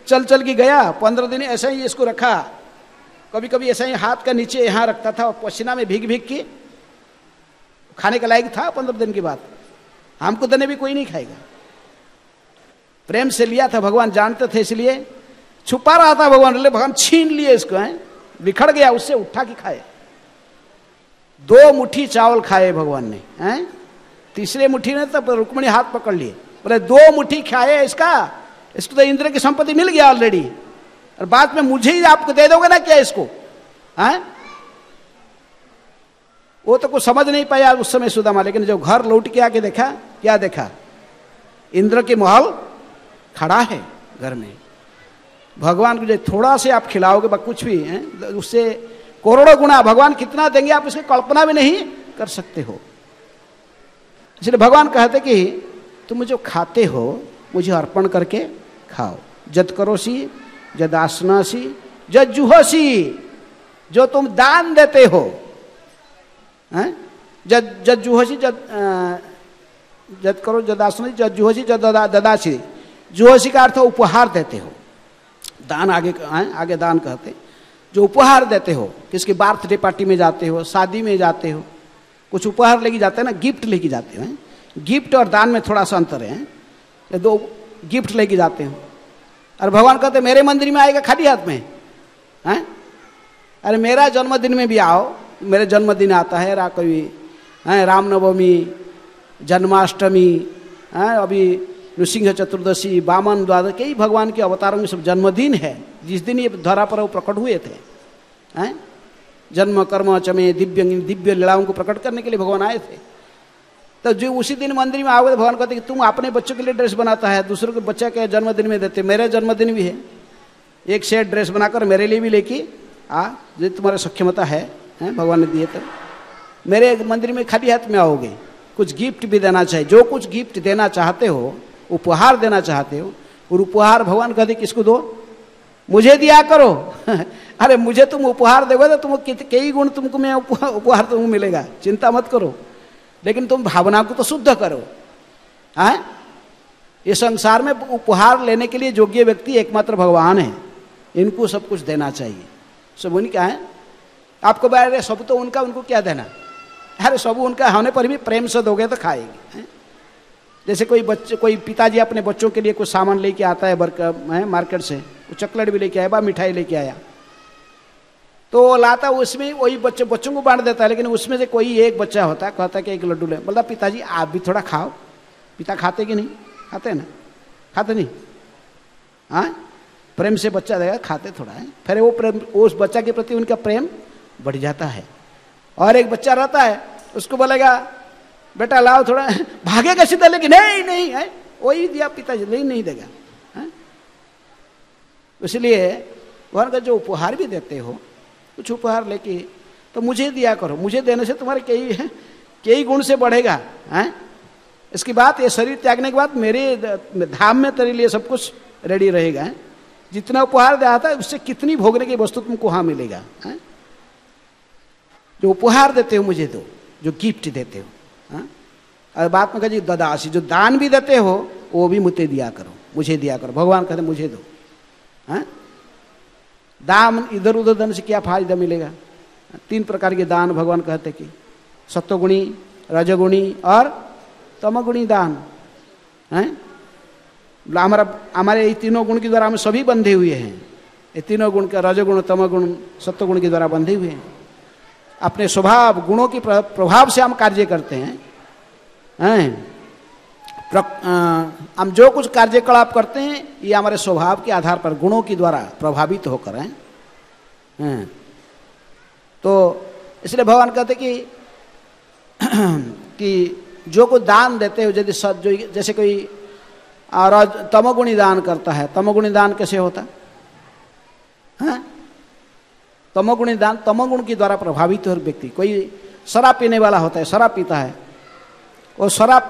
चल चल के गया। 15 दिन ऐसा ही इसको रखा, कभी कभी ऐसा ही हाथ का नीचे यहाँ रखता था, पसीना में भीग भीग के खाने का लायक था। 15 दिन के बाद हमको देने भी कोई नहीं खाएगा। प्रेम से लिया था, भगवान जानते थे, इसलिए छुपा रहा था भगवान। भगवान छीन लिए इसको, बिखर गया, उससे उठा के खाए। 2 मुट्ठी चावल खाए भगवान ने। तीसरे मुट्ठी ने तब रुक्मिणी हाथ पकड़ लिए, बोले 2 मुट्ठी खाए इसको तो इंद्र की संपत्ति मिल गया ऑलरेडी, और बाद में मुझे ही आपको दे दोगे ना क्या इसको? वो तो कुछ समझ नहीं पाया उस समय सुदामा। लेकिन जब घर लौट के आके देखा, क्या देखा? इंद्र के महल खड़ा है घर में। भगवान को जो थोड़ा से आप खिलाओगे, कुछ भी उससे करोड़ों गुना भगवान कितना देंगे आप इसकी कल्पना भी नहीं कर सकते हो। इसलिए भगवान कहते कि तुम जो खाते हो मुझे अर्पण करके खाओ। जद करोसी जद आसनासी जद जुहोसी, जो तुम दान देते हो। जद जुहोसी जद करो जद आसनासी जद जुहोसी जद ददासी। जुहोसी का अर्थ उपहार देते हो, दान आगे दान कहते। जो उपहार देते हो, किसकी बर्थडे पार्टी में जाते हो, शादी में जाते हो, कुछ उपहार लेके जाते हैं ना, गिफ्ट लेके जाते हैं। गिफ्ट और दान में थोड़ा सा अंतर है। ये दो गिफ्ट लेके जाते हैं और भगवान कहते मेरे मंदिर में आएगा खाली हाथ में हैं? अरे मेरा जन्मदिन में भी आओ, मेरे जन्मदिन आता है कोई हैं, रामनवमी, जन्माष्टमी हैं, अभी नृसिंह चतुर्दशी, वामन द्वादश, कई भगवान के अवतारों में सब जन्मदिन है। जिस दिन ये धरा पर वो प्रकट हुए थे हैं, जन्म कर्म चमे दिव्य लीलाओं को प्रकट करने के लिए भगवान आए थे। तो जो उसी दिन मंदिर में आओगे तो भगवान कहते कि तुम अपने बच्चों के लिए ड्रेस बनाता है, दूसरों के बच्चे के जन्मदिन में देते, मेरे जन्मदिन भी है, एक सेट ड्रेस बनाकर मेरे लिए भी लेके आ, जो तुम्हारा सक्षमता है भगवान ने दिए। तो मेरे मंदिर में खाली हाथ में आओगे, कुछ गिफ्ट भी देना चाहिए। जो कुछ गिफ्ट देना चाहते हो, उपहार देना चाहते हो, और उपहार भगवान कहते किसको दो? मुझे दिया करो। अरे मुझे तुम उपहार दोगे तो तुम कई गुण तुमको मैं उपहार तुमको मिलेगा, चिंता मत करो, लेकिन तुम भावना को तो शुद्ध करो। हैं? ये संसार में उपहार लेने के लिए योग्य व्यक्ति एकमात्र भगवान है, इनको सब कुछ देना चाहिए। सब उनका है, आपको अरे सब तो उनका, उनको क्या देना? अरे सब उनका होने पर भी प्रेम से दोगे तो खाएंगे। हैं? जैसे कोई पिताजी अपने बच्चों के लिए कुछ सामान लेके आता है मार्केट से, वो चॉकलेट भी लेके आया, मिठाई लेके आया, तो लाता उसमें वही बच्चों को बांट देता है, लेकिन उसमें से कोई एक बच्चा होता है, कहता है कि एक लड्डू ले, बोलता पिताजी आप भी थोड़ा खाओ। पिता खाते कि नहीं? खाते हैं ना? खाते नहीं? हाँ, प्रेम से बच्चा देगा, खाते थोड़ा है, फिर वो प्रेम, उस बच्चा के प्रति उनका प्रेम बढ़ जाता है। और एक बच्चा रहता है, उसको बोलेगा बेटा लाओ थोड़ा, भागेगा सीधा, लेकिन नहीं नहीं है, वही दिया पिताजी, नहीं देगा। इसलिए वहाँ का जो उपहार भी देते हो, कुछ उपहार लेके तो मुझे दिया करो, मुझे देने से तुम्हारे कई गुण से बढ़ेगा। हैं? इसकी बात, ये शरीर त्यागने के बाद मेरे धाम में तेरे लिए सब कुछ रेडी रहेगा। है? जितना उपहार दिया था उससे कितनी भोगने की वस्तु तुमको वहाँ मिलेगा। है? जो उपहार देते हो मुझे दो, जो गिफ्ट देते हो। हाँ? और बात में कहा जी ददासी, जो दान भी देते हो वो भी मुझे दिया करो, मुझे दिया करो। भगवान कहते मुझे दो। हाँ? दान इधर उधर देने से क्या फायदा मिलेगा? 3 प्रकार के दान भगवान कहते कि सत्वगुणी, रजगुणी और तमगुणी दान हैं। हमारे ये तीनों गुण के द्वारा हम सभी बंधे हुए हैं। ये तीनों गुण का, रजगुण, तमगुण, सत्वगुण के द्वारा बंधे हुए हैं। अपने स्वभाव गुणों के प्रभाव से हम कार्य करते हैं। हम जो कुछ कार्यकलाप करते हैं ये हमारे स्वभाव के आधार पर गुणों के द्वारा प्रभावित होकर हैं। तो इसलिए भगवान कहते कि जो कुछ दान देते हो, यदि जैसे कोई तमोगुणी दान करता है, तमोगुणी दान कैसे होता है? तमोगुणी दान, तमोगुण के द्वारा प्रभावित हो व्यक्ति। कोई शराब पीने वाला होता है, शराब पीता है, और शराब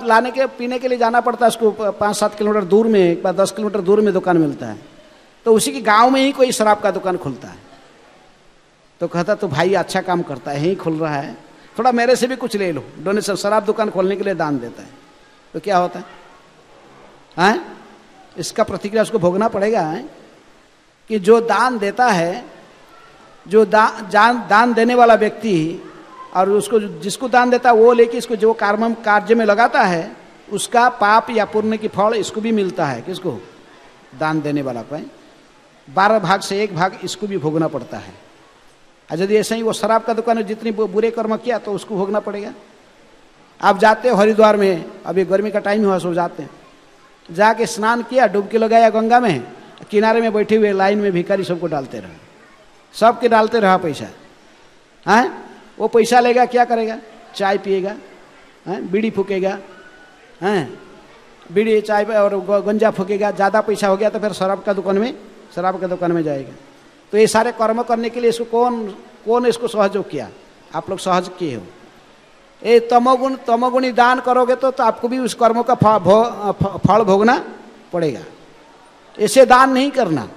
पीने के लिए जाना पड़ता है उसको 5-7 किलोमीटर दूर में, एक बार 10 किलोमीटर दूर में दुकान मिलता है, तो उसी के गांव में ही कोई शराब का दुकान खुलता है। तो कहता तो भाई अच्छा काम करता है, यहीं खुल रहा है, थोड़ा मेरे से भी कुछ ले लो, डोनेशन। शराब दुकान खोलने के लिए दान देता है, तो क्या होता है? इसका प्रतिक्रिया उसको भोगना पड़ेगा। कि जो दान देता है, जो दान देने वाला व्यक्ति, और उसको जिसको दान देता है वो लेके इसको जो कार्य में लगाता है, उसका पाप या पुण्य की फल इसको भी मिलता है। किसको? दान देने वाला को। 12 भाग से 1 भाग इसको भी भोगना पड़ता है। और यदि ऐसे ही वो शराब का दुकान में जितनी बुरे कर्म किया तो उसको भोगना पड़ेगा। आप जाते हो हरिद्वार में, अभी गर्मी का टाइम हुआ, सो जाते हैं, जाके स्नान किया, डुबकी लगाया गंगा में, किनारे में बैठे हुए लाइन में भिखारी सबको डालते रहे, सबके डालते रहा पैसा। वो पैसा लेगा, क्या करेगा? चाय पिएगा, बीड़ी फूकेगा, बीड़ी चाय और गंजा फूकेगा। ज़्यादा पैसा हो गया तो फिर शराब का दुकान में जाएगा। तो ये सारे कर्म करने के लिए इसको कौन इसको सहयोग किया? आप लोग सहज किए हो। ये तमोगुणी दान करोगे तो आपको भी उस कर्मों का फल भोगना पड़ेगा। ऐसे दान नहीं करना।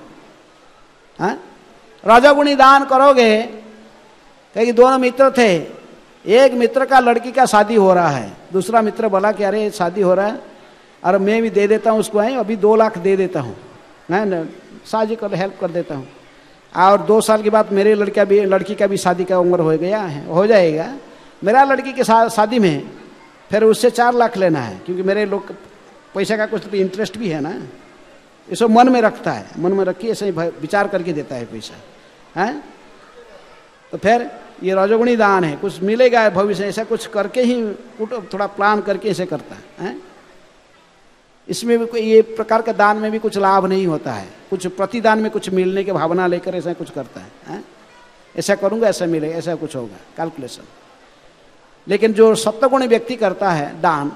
रजोगुणी दान करोगे, कई 2 मित्र थे, एक मित्र का लड़की का शादी हो रहा है, दूसरा मित्र बोला कि अरे शादी हो रहा है और मैं भी दे देता हूँ उसको, अभी 2 लाख दे देता हूँ, शादी कर हेल्प कर देता हूँ, और 2 साल के बाद मेरे लड़की का भी शादी का उम्र हो जाएगा, मेरा लड़की के शादी में फिर उससे 4 लाख लेना है, क्योंकि मेरे लोग पैसा का कुछ तो इंटरेस्ट भी है ना, ये सब मन में रखता है, मन में रखी ऐसे ही विचार करके देता है पैसा है। तो फिर ये रजोगुणी दान है, कुछ मिलेगा भविष्य, ऐसा कुछ करके ही थोड़ा प्लान करके ऐसे करता है। इसमें भी कोई ये प्रकार का दान में भी कुछ लाभ नहीं होता है, कुछ प्रतिदान में कुछ मिलने की भावना लेकर ऐसा कुछ करता है। ऐसा करूँगा ऐसा मिलेगा, ऐसा कुछ होगा, कैलकुलेशन। लेकिन जो सत्वगुणी व्यक्ति करता है दान,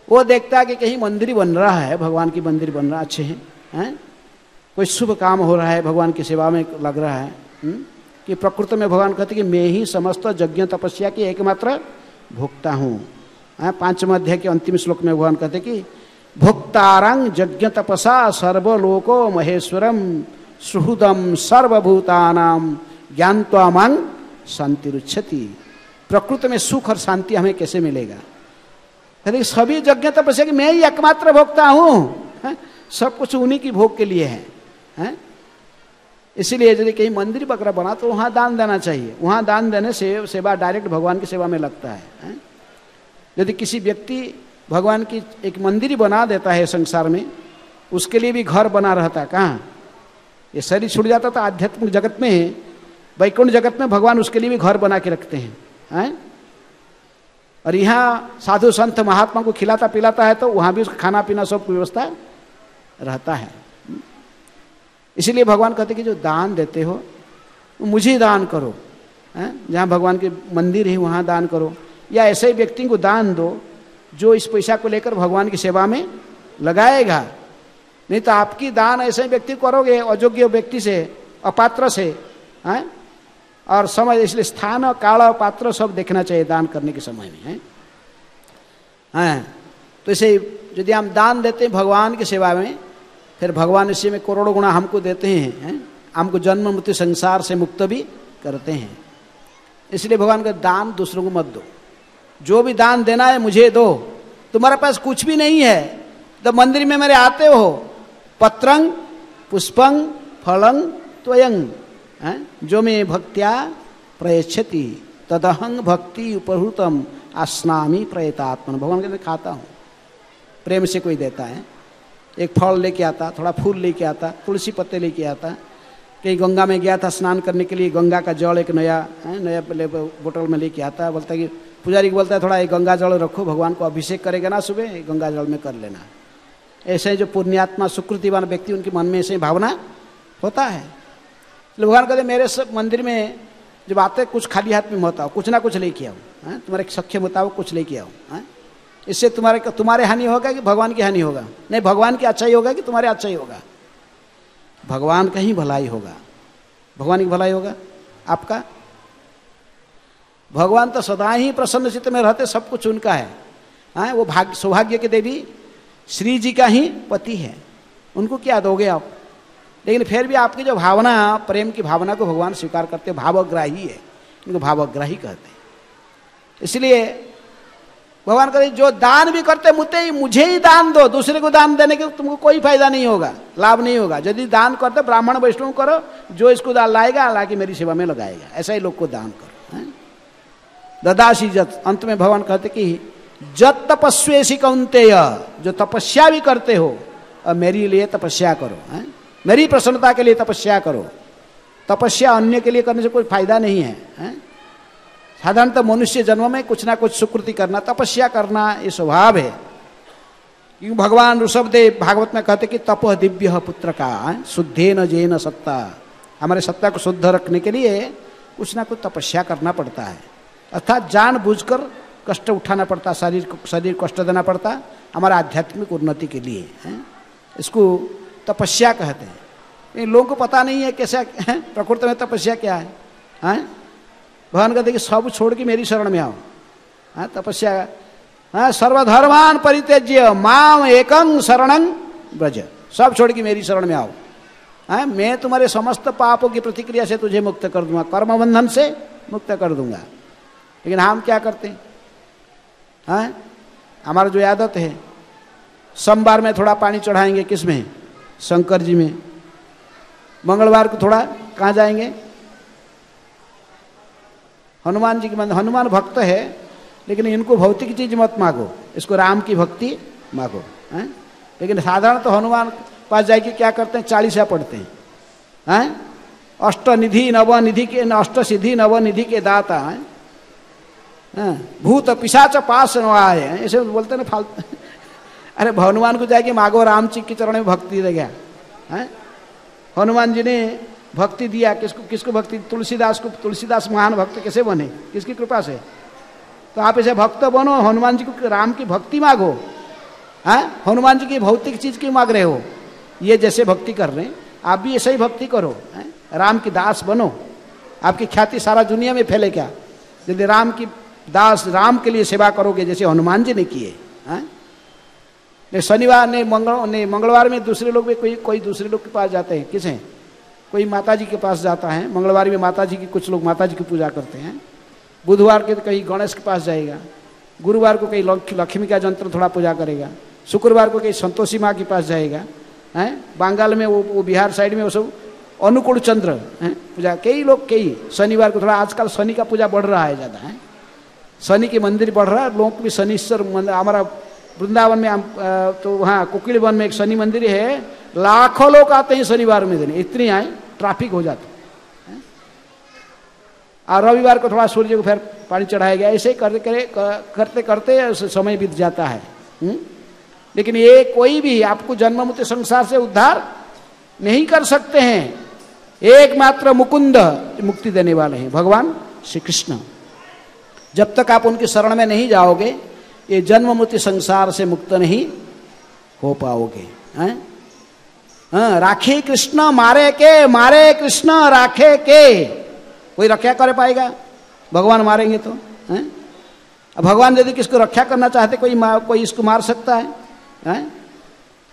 वो देखता है कि कहीं मंदिर बन रहा है, भगवान की मंदिर बन रहा है, अच्छे हैं, कोई शुभ काम हो रहा है, भगवान की सेवा में लग रहा है, कि प्रकृति में भगवान कहते कि मैं ही समस्त यज्ञ तपस्या की एकमात्र भोक्ता हूँ। 5वें अध्याय के अंतिम श्लोक में भगवान कहते कि भोक्तारं यज्ञ तपसा सर्वलोको महेश्वरम सुहृदम सर्वभूतानाम ज्ञात्वा मां शांतिरुच्छति। प्रकृति में सुख और शांति हमें कैसे मिलेगा? कहते सभी यज्ञ तपस्या कि मैं ही एकमात्र भोक्ता हूँ, सब कुछ उन्हीं की भोग के लिए है। इसीलिए यदि कहीं मंदिर वगैरह बना तो वहाँ दान देना चाहिए, वहाँ दान देने से सेवा डायरेक्ट भगवान की सेवा में लगता है। यदि किसी व्यक्ति भगवान की एक मंदिर बना देता है संसार में, उसके लिए भी घर बना रहता, कहाँ ये शरीर छूट जाता तो आध्यात्मिक जगत में, वैकुंठ जगत में भगवान उसके लिए भी घर बना के रखते हैं। और यहाँ साधु संत महात्मा को खिलाता पिलाता है तो वहाँ भी उसका खाना पीना सब व्यवस्था रहता है। इसीलिए भगवान कहते कि जो दान देते हो मुझे दान करो, जहाँ भगवान के मंदिर है वहाँ दान करो, या ऐसे ही व्यक्ति को दान दो जो इस पैसा को लेकर भगवान की सेवा में लगाएगा। नहीं तो आपकी दान ऐसे व्यक्ति करोगे अयोग्य व्यक्ति से, अपात्र से, और समय, इसलिए स्थान और काल और पात्र सब देखना चाहिए दान करने के समय में है। तो इसे यदि हम दान देते हैं भगवान की सेवा में, फिर भगवान इसी में करोड़ों गुना हमको देते हैं, हमको जन्म मृत्यु संसार से मुक्त भी करते हैं। इसलिए भगवान का दान दूसरों को मत दो, जो भी दान देना है मुझे दो। तुम्हारे पास कुछ भी नहीं है तो मंदिर में मेरे आते हो, पत्रंग पुष्पंग फलं त्वयं, जो में भक्त्या प्रयच्छति तदहंग भक्ति उपहृतम आस्नामी प्रयतात्मन। भगवान कहते खाता हूँ, प्रेम से कोई देता है, एक फल लेके आता, थोड़ा फूल लेके आता, तुलसी पत्ते लेके आता। कहीं गंगा में गया था स्नान करने के लिए, गंगा का जल एक नया बोतल में लेके आता, बोलता है कि पुजारी को बोलता है थोड़ा एक गंगा जल रखो, भगवान को अभिषेक करेगा ना सुबह, गंगा जल में कर लेना। ऐसे जो पुण्यात्मा सुकृतिवान व्यक्ति, उनके मन में ऐसे भावना होता है। इसलिए भगवान कहते मेरे सब मंदिर में जब आते कुछ खाली हाथ में मत आओ, कुछ ना कुछ लेके आओ, तुम्हारे सख्य मुताबिक कुछ लेके आओ। इससे तुम्हारे हानि होगा कि भगवान की हानि होगा? नहीं, भगवान की अच्छाई होगा कि तुम्हारे अच्छाई होगा? भगवान का ही भलाई होगा, भगवान की भलाई होगा आपका। भगवान तो सदा ही प्रसन्न चित्त में रहते, सब कुछ उनका है। वो सौभाग्य के देवी श्री जी का ही पति है, उनको क्या दोगे आप? लेकिन फिर भी आपकी जो भावना, प्रेम की भावना को भगवान स्वीकार करते, भावग्राही है, इनको भावग्राही कहते हैं। इसलिए भगवान कहते जो दान भी करते मुझे ही दान दो, दूसरे को दान देने के तुमको कोई फायदा नहीं होगा, लाभ नहीं होगा। यदि दान करते ब्राह्मण वैष्णव करो, जो इसको दान लाएगा ला के मेरी सेवा में लगाएगा, ऐसा ही लोग को दान करो। ददासी जत, अंत में भगवान कहते कि जत तपस्वेसी कौन्तेय, जो तपस्या भी करते हो और मेरे लिए तपस्या करो, मेरी प्रसन्नता के लिए तपस्या करो। तपस्या अन्य के लिए करने से कोई फायदा नहीं है। साधारणतः मनुष्य जन्म में कुछ ना कुछ सुकृति करना, तपस्या करना ये स्वभाव है। क्योंकि भगवान ऋषभदेव भागवत में कहते कि तप दिव्य पुत्र का शुद्धेन जेन सत्ता, हमारे सत्ता को शुद्ध रखने के लिए कुछ ना कुछ तपस्या करना पड़ता है, अर्थात जानबूझकर कष्ट उठाना पड़ता, शरीर कष्ट देना पड़ता हमारा आध्यात्मिक उन्नति के लिए। इसको तपस्या कहते हैं। इन लोगों को पता नहीं है कैसा प्रकृति में तपस्या क्या है। भगवान कहते कि सब छोड़ के मेरी शरण में आओ। तपस्या सर्वधर्मान परित्यज्य माम एकं शरणं ब्रज, सब छोड़ के मेरी शरण में आओ। मैं तुम्हारे समस्त पापों की प्रतिक्रिया से तुझे मुक्त कर दूंगा, कर्म बंधन से मुक्त कर दूंगा। लेकिन हम क्या करते हैं? हमारा जो आदत है, सोमवार में थोड़ा पानी चढ़ाएंगे, किस में? शंकर जी में। मंगलवार को थोड़ा कहाँ जाएंगे? हनुमान जी की मंदिर, हनुमान भक्त है, लेकिन इनको भौतिक चीज मत मांगो, इसको राम की भक्ति मांगो। हैं? लेकिन साधारण तो हनुमान पास जाके क्या करते हैं, 40 पढ़ते हैं। अष्ट निधि नवनिधि के, अष्ट सिद्धि नवनिधि के दाता हैं, भूत पिशाच पास न आए, ऐसे बोलते ना फालतू। अरे हनुमान को जाके मांगो, राम जी के चरण में भक्ति दे गया। हनुमान जी ने भक्ति दिया, किसको किसको भक्ति, तुलसीदास को। तुलसीदास महान भक्त कैसे बने, किसकी कृपा से? तो आप ऐसे भक्त बनो, हनुमान जी को राम की भक्ति मांगो। हनुमान जी की भौतिक चीज क्यों मांग रहे हो? ये जैसे भक्ति कर रहे हैं आप भी ऐसे ही भक्ति करो, राम की दास बनो, आपकी ख्याति सारा दुनिया में फैले। क्या यदि राम की दास, राम के लिए सेवा करोगे जैसे हनुमान जी ने किए। शनिवार ने मंगलवार में दूसरे लोग भी कोई दूसरे लोग के पास जाते हैं, किसे? कोई माता जी के पास जाता है, मंगलवार में माता जी की, कुछ लोग माता जी की पूजा करते हैं। बुधवार के कहीं गणेश के पास जाएगा, गुरुवार को कहीं लक्ष्मी का यंत्र थोड़ा पूजा करेगा, शुक्रवार को कहीं संतोषी माँ के पास जाएगा। बंगाल में वो बिहार साइड में वो सब अनुकूल चंद्र पूजा, कई लोग कई शनिवार को, थोड़ा आजकल शनि का पूजा बढ़ रहा है ज़्यादा, शनि के मंदिर बढ़ रहा है, लोग भी शनिश्वर मंदिर। हमारा वृंदावन में तो वहाँ कोकिल वन में एक शनि मंदिर है, लाखों लोग आते हैं शनिवार में दिन, इतनी आए ट्रैफिक हो जाता है। और रविवार को थोड़ा सूर्य को फिर पानी चढ़ाया गया, ऐसे करते करते समय बीत जाता है। लेकिन ये कोई भी आपको जन्म मृत्यु संसार से उद्धार नहीं कर सकते हैं। एकमात्र मुकुंद मुक्ति देने वाले हैं भगवान श्री कृष्ण। जब तक आप उनकी शरण में नहीं जाओगे, ये जन्म मृत्यु संसार से मुक्त नहीं हो पाओगे। राखे कृष्ण मारे कृष्ण राखे के, कोई रक्षा कर पाएगा? भगवान मारेंगे तो। भगवान यदि किसको रक्षा करना चाहते, कोई इसको मार सकता है?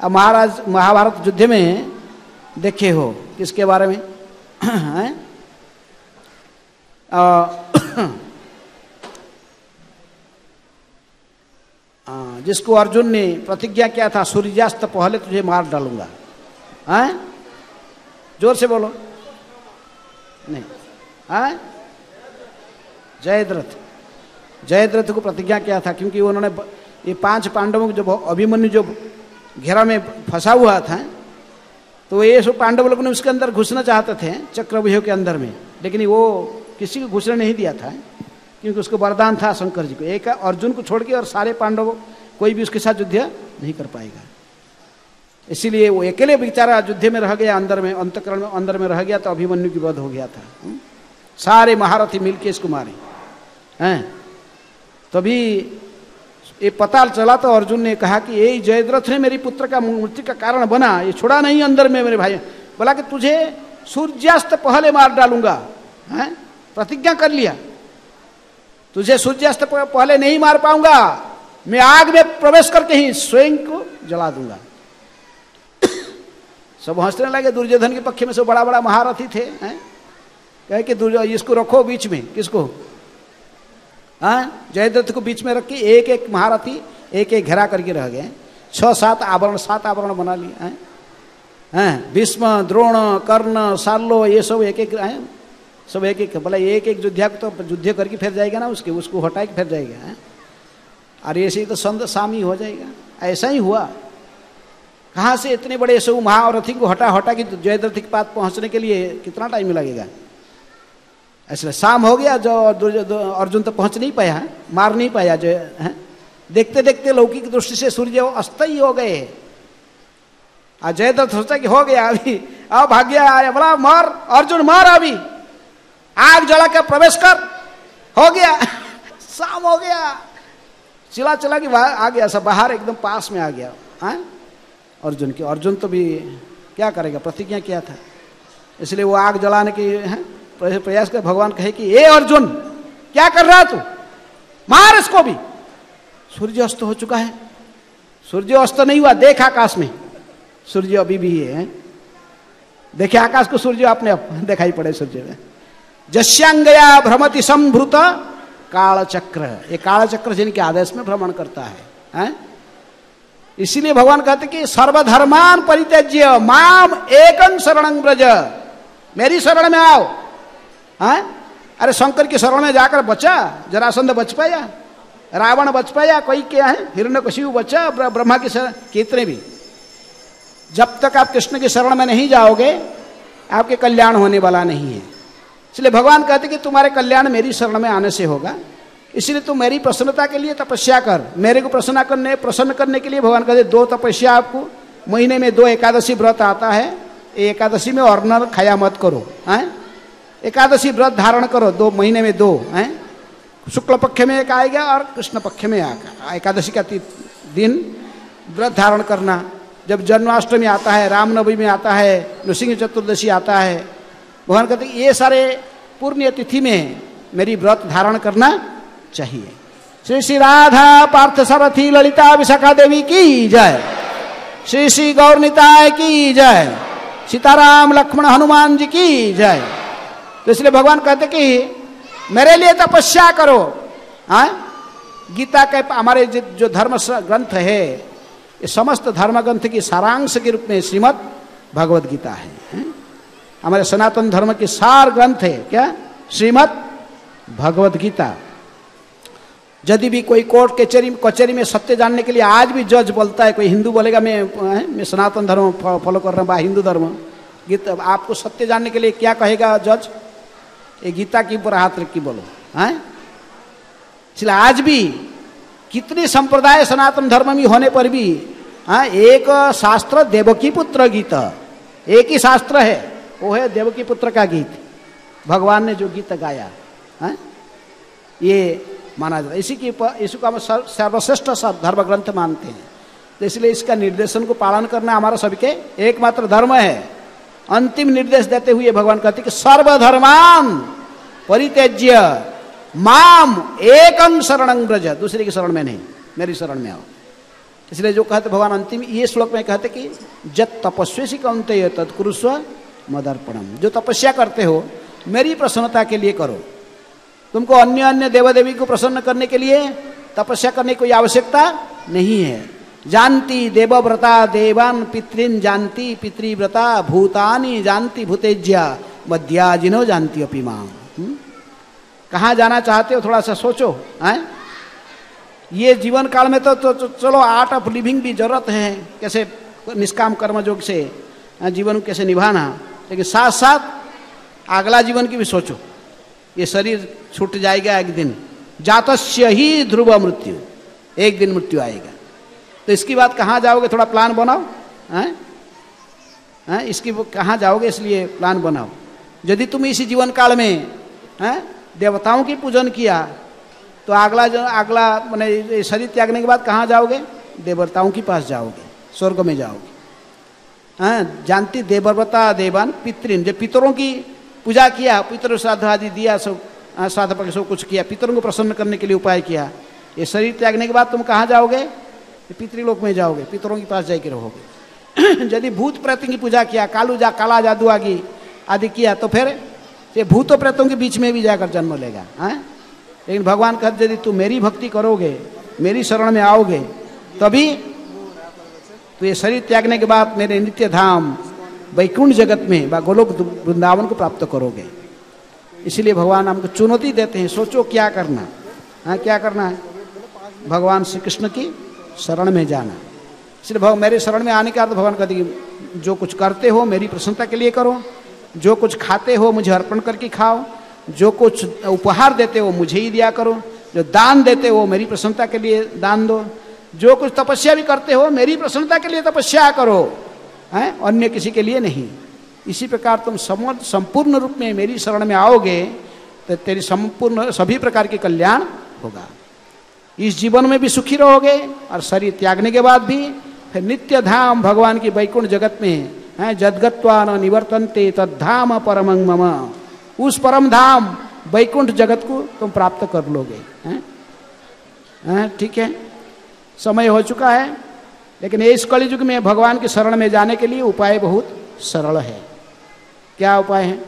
अब महाराज महाभारत युद्ध में देखे हो किसके बारे में? जिसको अर्जुन ने प्रतिज्ञा किया था, सूर्यास्त पहले तुझे मार डालूंगा। जोर से बोलो। नहीं, जयद्रथ को प्रतिज्ञा किया था, क्योंकि उन्होंने ये 5 पांडवों को जब अभिमन्यु जो घेरा में फंसा हुआ था, तो ये सब पांडव लोग ने उसके अंदर घुसना चाहते थे, चक्रव्यूह के अंदर में, लेकिन वो किसी को घुसने नहीं दिया था, क्योंकि उसको वरदान था शंकर जी को, एक अर्जुन को छोड़ के और सारे पांडवों कोई भी उसके साथ युद्ध नहीं कर पाएगा। इसीलिए वो अकेले बेचारा युद्ध में रह गया, अंदर में, अंतकरण में अंदर में रह गया, तो अभिमन्यु की वध हो गया था। सारे महारथी मिलके इसको मारे हैं। तभी ये पता चला तो अर्जुन ने कहा कि ये जयद्रथ ने मेरी पुत्र का मृत्यु का कारण बना, ये छोड़ा नहीं अंदर में मेरे भाई। बोला कि तुझे सूर्यास्त पहले मार डालूंगा। प्रतिज्ञा कर लिया, तुझे सूर्यास्त पहले नहीं मार पाऊंगा, मैं आग में प्रवेश करके ही स्वयं को जला दूंगा। सब हंसने लगे। दुर्योधन के पक्ष में सब बड़ा बड़ा महारथी थे, कहे कि इसको रखो बीच में, किसको? जयद्रथ को बीच में रख के एक एक महारथी एक एक घेरा करके रह गए। 6-7 आभरण, 7 आभरण बना लिए। भीष्म, द्रोण, कर्ण, सालो, ये सब एक एक सब एक एक, बोला एक एक योद्धा को तो युद्ध करके फिर जाएगा ना, उसको हटा के फिर जाएगा। और ऐसे ही तो संत सामी हो जाएगा। ऐसा ही हुआ। कहाँ से इतने बड़े सब महारथी को हटा के जयद्रथ के पास पहुंचने के लिए कितना टाइम लगेगा? ऐसे शाम हो गया, जो अर्जुन तो पहुंच नहीं पाया, मार नहीं पाया। जो देखते देखते लौकिक दृष्टि से सूर्य अस्त ही हो गए। और जयद्रथ सोचा कि हो गया अभी, अब भाग्य आया, बोला मार अर्जुन, मार अभी, आग जला के प्रवेश कर। हो गया, शाम हो गया, चिल्ला कि आ गया, सब बाहर एकदम पास में आ गया अर्जुन की। अर्जुन तो भी क्या करेगा, प्रतिज्ञा किया था, इसलिए वो आग जलाने की प्रयास कर। भगवान कहे कि ए अर्जुन, क्या कर रहा है तू, मार इसको भी। सूर्य अस्त हो चुका है। सूर्य अस्त नहीं हुआ, देख आकाश में सूर्य अभी भी है। देखे आकाश को, सूर्य अपने आप दिखाई पड़े सूर्य में। जस्यांगया भ्रमति संभृत कालचक्र, ये कालचक्र जिनके आदेश में भ्रमण करता है। इसीलिए भगवान कहते कि सर्वधर्मान परित्यज्य माम एकं शरणं व्रज, मेरी शरण में आओ। अरे शंकर की शरण में जाकर बचा, जरासंध बच पाया, रावण बच पाया, कोई क्या है, हिरण्यकशिपु बचा, ब्रह्मा की शरण, कितने भी। जब तक आप कृष्ण की शरण में नहीं जाओगे आपके कल्याण होने वाला नहीं है। इसलिए भगवान कहते कि तुम्हारे कल्याण मेरी शरण में आने से होगा, इसलिए तुम मेरी प्रसन्नता के लिए तपस्या कर। मेरे को प्रसन्न करने के लिए भगवान कहते 2 तपस्या आपको, महीने में 2 एकादशी व्रत आता है, एकादशी में और न खाया मत करो, हैं, एकादशी व्रत धारण करो, 2 महीने में 2, हैं, शुक्ल पक्ष में एक आएगा और कृष्ण पक्ष में आएगा, एकादशी का दिन व्रत धारण करना। जब जन्माष्टमी आता है, रामनवमी में आता है, नृसिंह चतुर्दशी आता है, भगवान कहते हैं ये सारे पुण्य तिथि में मेरी व्रत धारण करना चाहिए। श्री श्री राधा पार्थ सारथी ललिता विशाखा देवी की जय, श्री श्री गौर निताय की जय, सीताराम लक्ष्मण हनुमान जी की जय। तो इसलिए भगवान कहते कि मेरे लिए तपस्या करो। हाँ, गीता के हमारे जो धर्म ग्रंथ है, ये समस्त धर्म ग्रंथ की सारांश के रूप में श्रीमद् भगवद गीता है। हमारे सनातन धर्म की सार ग्रंथ है क्या, श्रीमद् भगवद गीता। यदि भी कोई कोर्ट कचहरी में सत्य जानने के लिए आज भी जज बोलता है, कोई हिंदू बोलेगा मैं सनातन धर्म फॉलो कर रहा हूँ, हिंदू धर्म, गीता, आपको सत्य जानने के लिए क्या कहेगा जज, ये गीता के ऊपर हाथ रख के बोलो। हैं, इसलिए आज भी कितने संप्रदाय सनातन धर्म में होने पर भी एक शास्त्र देवकी पुत्र गीता, एक ही शास्त्र है, वो है देवकी पुत्र का गीत, भगवान ने जो गीत गाया है, ये माना जाता है। इसी को हम सर्वश्रेष्ठ धर्म ग्रंथ मानते हैं। तो इसलिए इसका निर्देशन को पालन करना हमारा सबके एकमात्र धर्म है। अंतिम निर्देश देते हुए भगवान कहते कि सर्वधर्मान परित्यज्य माम एकं शरणं व्रज, दूसरे की शरण में नहीं, मेरी शरण में आओ। इसलिए जो कहते भगवान अंतिम ये श्लोक में कहते कि जत तपस्वी कौन्तेय तत्कुरुस्व मदर्पणम, जो तपस्या करते हो मेरी प्रसन्नता के लिए करो। तुमको अन्य अन्य देव देवी को प्रसन्न करने के लिए तपस्या करने की कोई आवश्यकता नहीं है। जानती देवव्रता देवान पितृन जानती पितृव्रता भूतानि जानती भूतेज्या मध्याजिनो जानती अपि मां। कहाँ जाना चाहते हो थोड़ा सा सोचो। हैं, ये जीवन काल में तो चलो आर्ट ऑफ लिविंग भी जरूरत है, कैसे निष्काम कर्म योग से जीवन कैसे निभाना, लेकिन साथ साथ अगला जीवन की भी सोचो। ये शरीर छूट जाएगा एक दिन, जातस्य ही ध्रुव मृत्यु, एक दिन मृत्यु आएगा। तो इसकी बात कहाँ जाओगे, थोड़ा प्लान बनाओ। हैं, इसकी कहाँ जाओगे, इसलिए प्लान बनाओ। यदि तुम इसी जीवन काल में देवताओं की पूजन किया तो अगला मैंने शरीर त्यागने के बाद कहाँ जाओगे, देवताओं के पास जाओगे, स्वर्ग में जाओगे। हाँ, जानती देवव्रता देवान पितृन, जब पितरों की पूजा किया, पितर श्राद्ध आदि दिया, सब श्राद्ध पर सब कुछ किया, पितरों को प्रसन्न करने के लिए उपाय किया, ये शरीर त्यागने के बाद तुम कहाँ जाओगे, पितृलोक में जाओगे, पितरों के पास जाकर रहोगे। यदि भूत प्रेत की पूजा किया, काला जादू आदि किया, तो फिर ये भूतों प्रेतों के बीच में भी जाकर जन्म लेगा। हैं, लेकिन भगवान कहते यदि तुम मेरी भक्ति करोगे, मेरी शरण में आओगे, तभी तो ये शरीर त्यागने के बाद मेरे नित्य धाम वैकुंठ जगत में व गोलोक वृंदावन को प्राप्त करोगे। इसलिए भगवान हमको चुनौती देते हैं, सोचो क्या करना। हाँ, क्या करना है, भगवान श्री कृष्ण की शरण में जाना। इसलिए मेरे शरण में आने का अर्थ भगवान कहते कि जो कुछ करते हो मेरी प्रसन्नता के लिए करो, जो कुछ खाते हो मुझे अर्पण करके खाओ, जो कुछ उपहार देते हो मुझे ही दिया करो, जो दान देते हो मेरी प्रसन्नता के लिए दान दो, जो कुछ तपस्या भी करते हो मेरी प्रसन्नता के लिए तपस्या करो, हैं, अन्य किसी के लिए नहीं। इसी प्रकार तुम संपूर्ण रूप में मेरी शरण में आओगे तो तेरी संपूर्ण सभी प्रकार के कल्याण होगा। इस जीवन में भी सुखी रहोगे और शरीर त्यागने के बाद भी फिर नित्य धाम भगवान की वैकुंठ जगत में हैं, जदगत्वा न निवर्तन्ते तद्धाम परमं मम, उस परम धाम वैकुंठ जगत को तुम प्राप्त कर लोगे। हैं, ठीक है, समय हो चुका है, लेकिन इस कलयुग में भगवान की शरण में जाने के लिए उपाय बहुत सरल है। क्या उपाय है,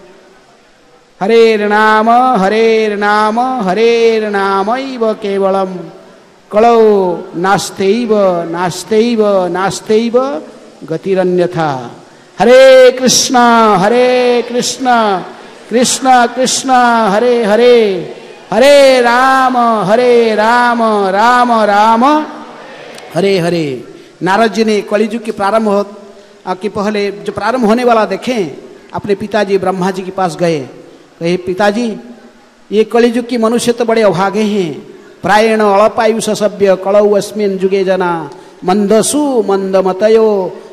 हरेर नाम हरेर नाम हरेर नामैव केवलम कलौ नास्तेैव नास्तेैव नास्तेैव गतिरन्यथा। हरे कृष्ण कृष्ण कृष्ण हरे हरे, हरे राम राम राम हरे हरे। नारद जी ने कलियुग के प्रारंभ के पहले जो प्रारंभ होने वाला देखें, अपने पिताजी ब्रह्मा जी के पास गए, कहे पिताजी ये कलियुग की मनुष्य तो बड़े अभागे हैं, प्रायण अल्पायुष सभ्य कलौ अस्मिन् जुगे जना मंदसु मंदमतयो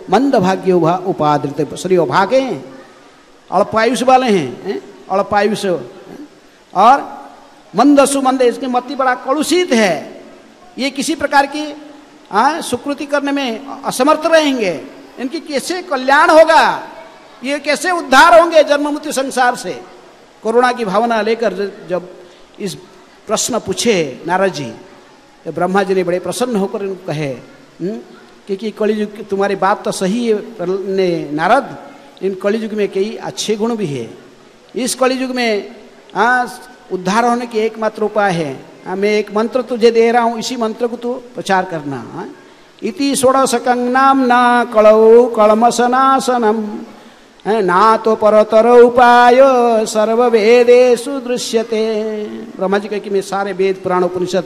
मंद भाग्यो उपादृत। श्री अभागे हैं, अल्पायुष वाले हैं, अल्पायुष और मंदसु मंद, इसकी मति बड़ा कलुषित है, ये किसी प्रकार की सुकृति करने में असमर्थ रहेंगे, इनकी कैसे कल्याण होगा, ये कैसे उद्धार होंगे जन्म मृत्यु संसार से। करुणा की भावना लेकर जब इस प्रश्न पूछे नारद जी, तो ब्रह्मा जी ने बड़े प्रसन्न होकर इनको कहे कि कलियुग, तुम्हारी बात तो सही है नारद, इन कलियुग में कई अच्छे गुण भी है, इस कलियुग में उद्धार होने की एकमात्र उपाय है, मैं एक मंत्र तुझे दे रहा हूँ, इसी मंत्र को तू प्रचार करना। इति षोडशकं नाम्ना कलौ कलमशनाशनम ना तो परतर उपाय सर्ववेदेषु दृश्यते। ब्रह्मा जी कहे कि मैं सारे वेद पुराण उपनिषद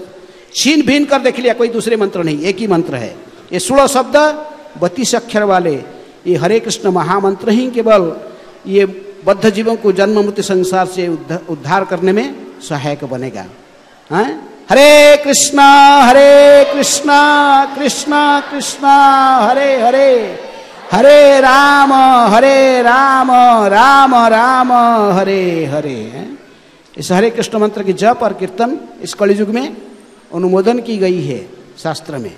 छीन भीन कर देख लिया, कोई दूसरे मंत्र नहीं, एक ही मंत्र है। ये 16 शब्द 32 अक्षर वाले ये हरे कृष्ण महामंत्र ही केवल ये बद्ध जीवों को जन्म मृत्यु संसार से उद्धार करने में सहायक बनेगा। हरे कृष्णा कृष्णा कृष्णा हरे हरे, हरे राम राम राम हरे हरे। इस हरे कृष्ण मंत्र की जप और कीर्तन इस कलियुग में अनुमोदन की गई है शास्त्र में।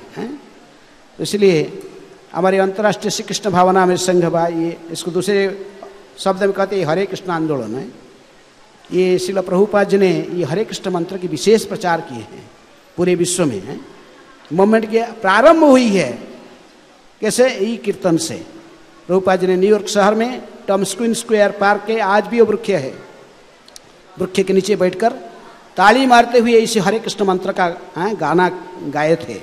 इसलिए हमारे अंतर्राष्ट्रीय श्री कृष्ण भावना में संघ ये इसको दूसरे शब्द में कहते हैं हरे कृष्ण आंदोलन है। ये श्रील प्रभुपाद जी ने ये हरे कृष्ण मंत्र की विशेष प्रचार किए हैं पूरे विश्व में। मूवमेंट के प्रारंभ हुई है कैसे, ई कीर्तन से। प्रभुपाद जी ने न्यूयॉर्क शहर में टॉम्स्क्विन स्क्वायर पार्क के, आज भी वो वृक्ष है, वृक्ष के नीचे बैठकर ताली मारते हुए इसी हरे कृष्ण मंत्र का गाना गाए थे।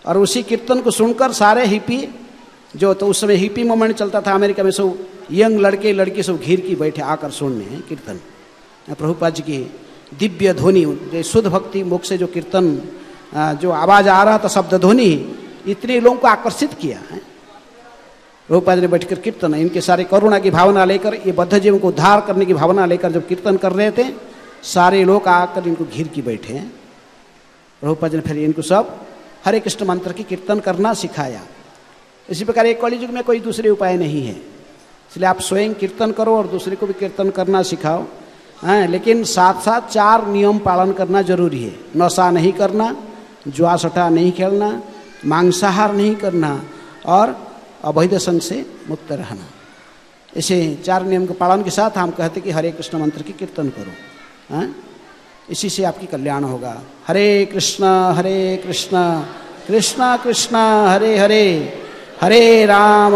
और उसी कीर्तन को सुनकर सारे हिपी, जो तो उस समय हिपी मूवमेंट चलता था अमेरिका में, सब यंग लड़के लड़की सब घिर की बैठे आकर सुनने कीर्तन। प्रभुपाद जी की दिव्य ध्वनि, जो शुद्ध भक्ति मुख से जो कीर्तन जो आवाज़ आ रहा था, शब्द ध्वनि, इतने लोगों को आकर्षित किया है। प्रभुपाद जी ने बैठकर कीर्तन, इनके सारे करुणा की भावना लेकर, ये बद्ध जीवों को उद्धार करने की भावना लेकर जब कीर्तन कर रहे थे, सारे लोग आकर इनको घिर की बैठे हैं। प्रभुपाद जी ने फिर इनको सब हरे कृष्ण मंत्र की कीर्तन करना सिखाया। इसी प्रकार एक कलियुग में कोई दूसरे उपाय नहीं है, इसलिए आप स्वयं कीर्तन करो और दूसरे को भी कीर्तन करना सिखाओ। लेकिन साथ साथ 4 नियम पालन करना जरूरी है। नशा नहीं करना, जुआ सट्टा नहीं खेलना, मांसाहार नहीं करना और अवैध संग से मुक्त रहना। ऐसे 4 नियम के पालन के साथ हम कहते कि हरे कृष्ण मंत्र की कीर्तन करो, इसी से आपकी कल्याण होगा। हरे कृष्ण कृष्ण कृष्ण हरे हरे, हरे राम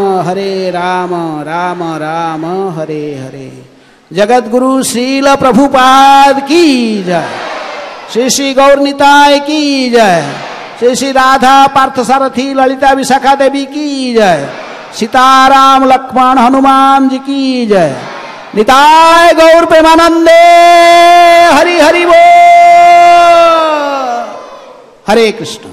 राम राम हरे हरे। जगत गुरु श्रील प्रभुपाद की जय, श्री श्री गौर निताय की जय, श्री श्री राधा पार्थ सारथी ललिता विशाखा देवी की जय, सीताराम लक्ष्मण हनुमान जी की जय। निताय गौर प्रेमानंदे, हरि हरि बोल। हरे कृष्ण।